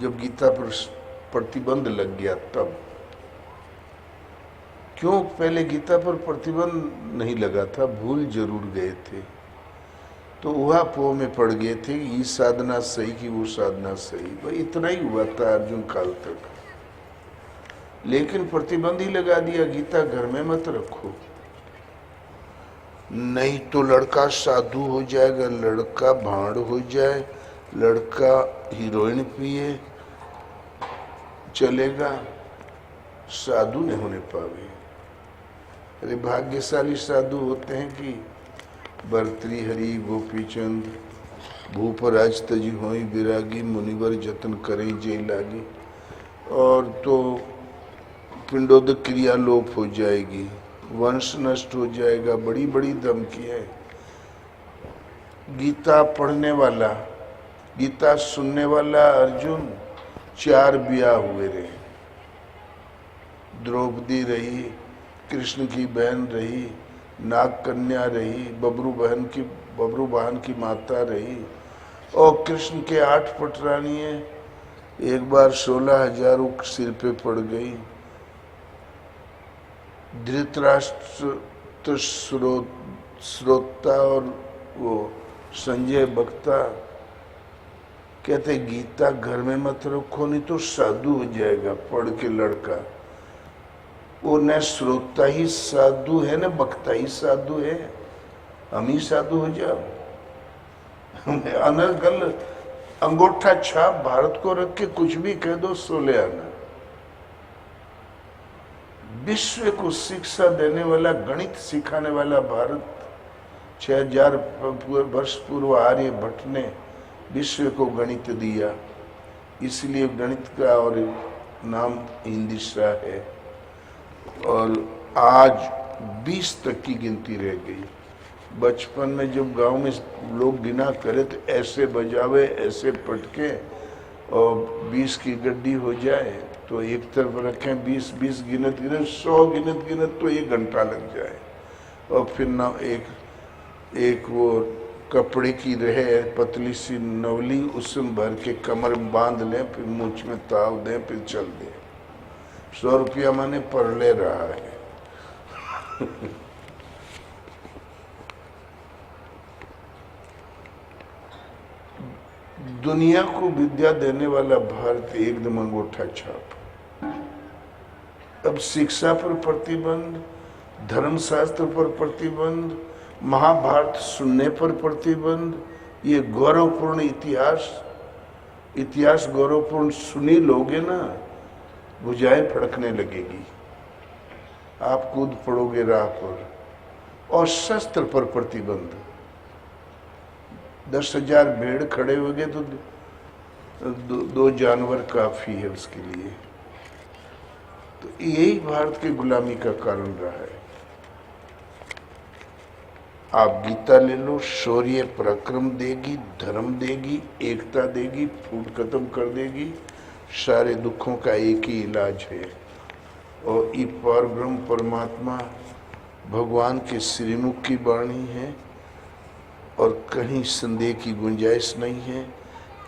जब गीता पर प्रतिबंध लग गया। तब क्यों पहले गीता पर प्रतिबंध नहीं लगा था? भूल जरूर गए थे, तो वह पो में पड़ गए थे, ये साधना सही कि वो साधना सही। भाई इतना ही हुआ था अर्जुन काल तक। लेकिन प्रतिबंध ही लगा दिया, गीता घर में मत रखो, नहीं तो लड़का साधु हो जाएगा, लड़का भांड हो जाए, लड़का हीरोइन पिए चलेगा, साधु नहीं होने पावे। अरे भाग्यशाली साधु होते हैं कि भर्तृहरि गोपीचंद भूपराज तजी होई विरागी, मुनिवर जतन करें जय लागी। और तो पिंडोदक क्रिया लोप हो जाएगी, वंश नष्ट हो जाएगा। बड़ी बड़ी धमकी है। गीता पढ़ने वाला, गीता सुनने वाला अर्जुन 4 ब्याह हुए रहे। द्रौपदी रही, कृष्ण की बहन रही, नाग कन्या रही, बबरू बहन की माता रही, और कृष्ण के 8 पटरानियां। एक बार 16,000 सिर पे पड़ गई। धृतराष्ट्र श्रोता और वो संजय वक्ता कहते गीता घर में मत रखो, नहीं तो साधु हो जाएगा पढ़ के लड़का। वो न श्रोता ही साधु है न वक्ता ही साधु है, हम ही साधु हो जाओ। अनर्गल अंगूठा छाप भारत को रख के कुछ भी कह दो, सोले आना। विश्व को शिक्षा देने वाला, गणित सिखाने वाला भारत 6000 वर्ष पूर्व आर्यभट्ट ने विश्व को गणित दिया, इसलिए गणित का और नाम हिंदीशा है। और आज 20 तक की गिनती रह गई। बचपन में जब गांव में लोग गिना करे तो ऐसे बजावे, ऐसे पटके, और 20 की गड्डी हो जाए तो एक तरफ रखें, 20 गिनत गिनत 100 गिनत गिनत तो 1 घंटा लग जाए। और फिर ना एक वो कपड़े की रहे पतली सी नवली, उसमें भर के कमर में बांध लें, फिर मूछ में ताव दें, फिर चल दें। 100 रुपया माने पर ले रहा है। दुनिया को विद्या देने वाला भारत एकदम अंगूठा छाप। अब शिक्षा पर प्रतिबंध, धर्मशास्त्र पर प्रतिबंध, महाभारत सुनने पर प्रतिबंध, ये गौरवपूर्ण इतिहास गौरवपूर्ण सुनी लोगे ना, भुजाएं फड़कने लगेगी, आप कूद पड़ोगे राह पर। और शस्त्र पर प्रतिबंध, 10,000 भेड़ खड़े हो गए तो दो जानवर काफी है उसके लिए। तो यही भारत की गुलामी का कारण रहा है। आप गीता ले लो, शौर्य पराक्रम देगी, धर्म देगी, एकता देगी, फूट खत्म कर देगी, सारे दुखों का एक ही इलाज है। और ये परब्रह्म परमात्मा भगवान के श्रीमुख की वाणी है और कहीं संदेह की गुंजाइश नहीं है।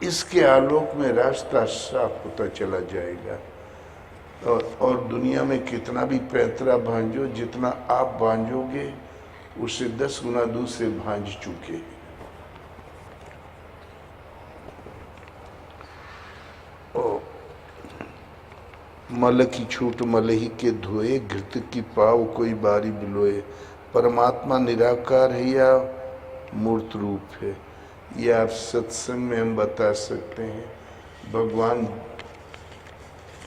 इसके आलोक में रास्ता साफ होता चला जाएगा। और दुनिया में कितना भी पैंतरा भांजो, जितना आप भांजोगे उससे 10 गुना दूसरे भांज चुके। मल की छूट मलही के धोए, घृत की पाव कोई बारी बिलोए। परमात्मा निराकार है या मूर्त रूप है, यह आप सत्संग में हम बता सकते हैं। भगवान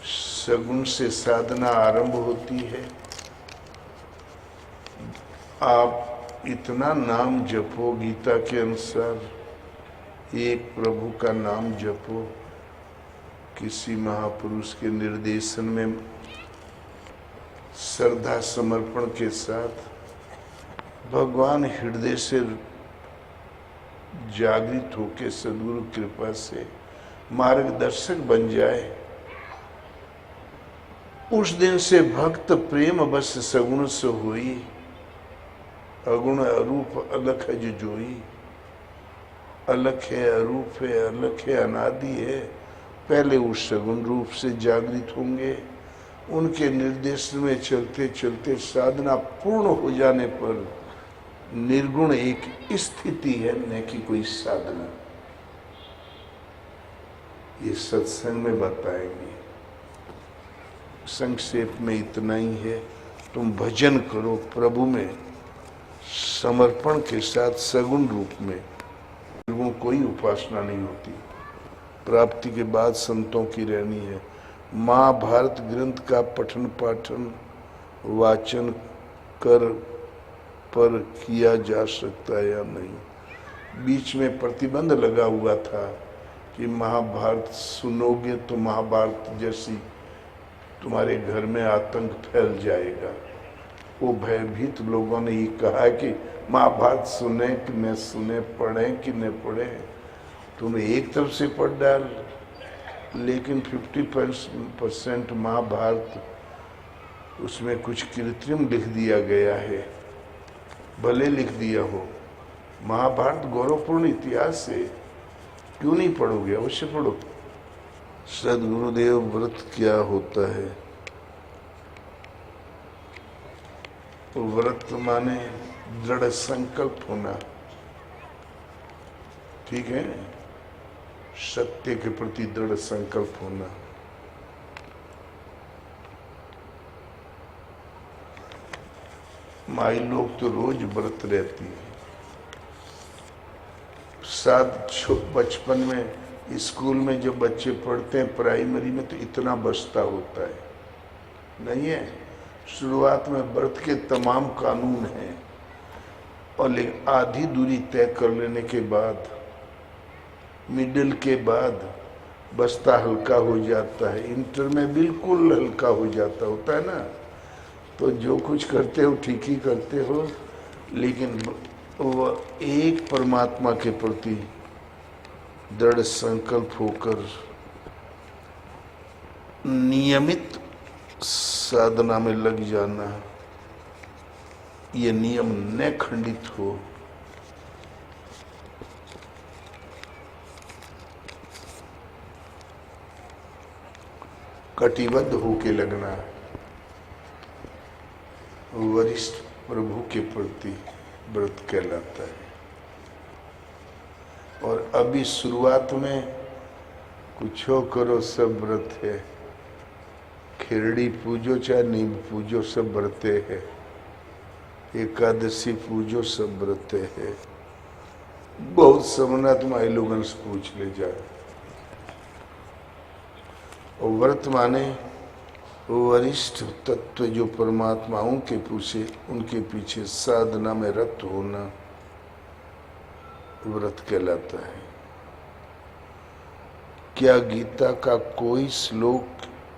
सगुण से साधना आरंभ होती है। आप इतना नाम जपो, गीता के अनुसार एक प्रभु का नाम जपो, किसी महापुरुष के निर्देशन में श्रद्धा समर्पण के साथ भगवान हृदय से जागृत होकर सद्गुरु कृपा से मार्गदर्शक बन जाए। उस दिन से भक्त प्रेम बस सगुण से होई, अगुण अरूप अलख है जोई। अलख है, अरूप है, अलख है, अनादि है। पहले उस सगुण रूप से जागृत होंगे। उनके निर्देश में चलते चलते साधना पूर्ण हो जाने पर निर्गुण एक स्थिति है, न कि कोई साधना। ये सत्संग में बताएंगे। संक्षेप में इतना ही है। तुम भजन करो प्रभु में समर्पण के साथ सगुण रूप में। निर्गुण कोई उपासना नहीं होती। प्राप्ति के बाद संतों की रहनी है। महाभारत ग्रंथ का पठन पाठन वाचन कर पर किया जा सकता है या नहीं। बीच में प्रतिबंध लगा हुआ था कि महाभारत सुनोगे तो महाभारत जैसी तुम्हारे घर में आतंक फैल जाएगा। वो भयभीत लोगों ने ये कहा कि महाभारत सुने कि न सुने, पढ़े कि न पढ़े, तुम एक तरफ से पढ़ डाल। लेकिन 50% महाभारत उसमें कुछ कृत्रिम लिख दिया गया है, भले लिख दिया हो। महाभारत गौरवपूर्ण इतिहास है, क्यों नहीं पढ़ोगे? अवश्य पढ़ो। सद्गुरुदेव व्रत क्या होता है? व्रत माने दृढ़ संकल्प होना, ठीक है, सत्य के प्रति दृढ़ संकल्प होना। माई लोग तो रोज व्रत रहती है। बचपन में स्कूल में जो बच्चे पढ़ते हैं प्राइमरी में तो इतना बस्ता होता है, नहीं है? शुरुआत में व्रत के तमाम कानून हैं, और लेकिन आधी दूरी तय कर लेने के बाद मिडिल के बाद बस्ता हल्का हो जाता है, इंटर में बिल्कुल हल्का हो जाता होता है ना। तो जो कुछ करते हो ठीक ही करते हो, लेकिन वह एक परमात्मा के प्रति दृढ़ संकल्प होकर नियमित साधना में लग जाना, ये नियम न खंडित हो। कटिबद्ध होके लगना वरिष्ठ प्रभु के प्रति व्रत कहलाता है। और अभी शुरुआत में कुछ हो करो सब व्रत है, खिरड़ी पूजो चाहे नींब पूजो सब व्रते है, एकादशी पूजो सब व्रते है। बहुत समनाथ माई लोगन से पूछ ले जाए। और व्रत माने वरिष्ठ तत्व जो परमात्माओं के पूछे उनके पीछे साधना में रत होना व्रत कहलाता है। क्या गीता का कोई श्लोक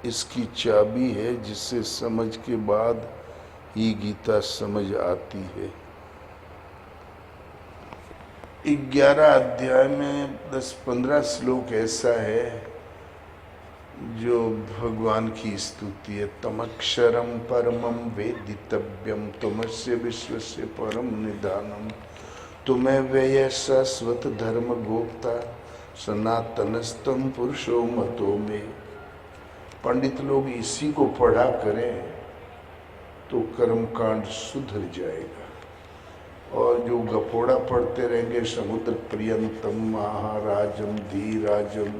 इसकी चाबी है जिससे समझ के बाद ही गीता समझ आती है? 11 अध्याय में 10-15 श्लोक ऐसा है जो भगवान की स्तुति है। तमक्षरम परमम वेदितव्यम तुमस्य विश्वस्य परम निधानम तुम्हें व्यय शाश्वत धर्म गोप्ता सनातनस्तम पुरुषो मतो में। पंडित लोग इसी को पढ़ा करें तो कर्मकांड सुधर जाएगा। और जो गपोड़ा पढ़ते रहेंगे समुद्र पर्यंतम महाराजम धीराजम,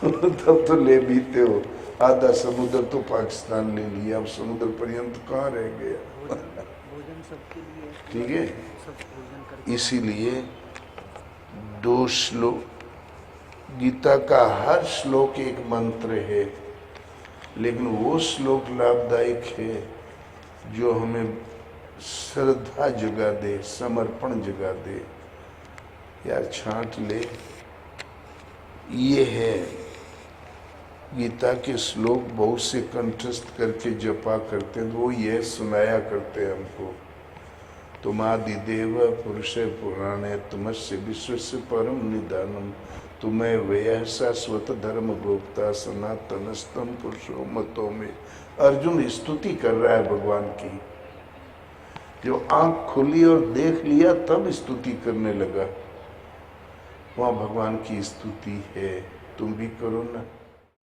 तब तो ले बीते हो। आधा समुद्र तो पाकिस्तान ले लिया, अब समुद्र पर्यंत कहाँ रह गया? भोजन सबके लिए, ठीक है। सब भोजन करके। इसीलिए 2 श्लोक, गीता का हर श्लोक एक मंत्र है, लेकिन वो श्लोक लाभदायक है जो हमें श्रद्धा जगा दे, समर्पण जगा दे। यार छांट ले, ये है गीता के श्लोक। बहुत से कंठस्थ करके जपा करते हैं, तो वो ये सुनाया करते हैं हमको। तुमादिदेव पुरुष पुराणे तुमस्य विश्वस्य परम निधानम तुम्हें व्यय शाश्वत धर्म गोप्ता सनातनस्तम पुरुषो मतो में। अर्जुन स्तुति कर रहा है भगवान की। जो आंख खुली और देख लिया तब स्तुति करने लगा, वहाँ भगवान की स्तुति है। तुम भी करो ना।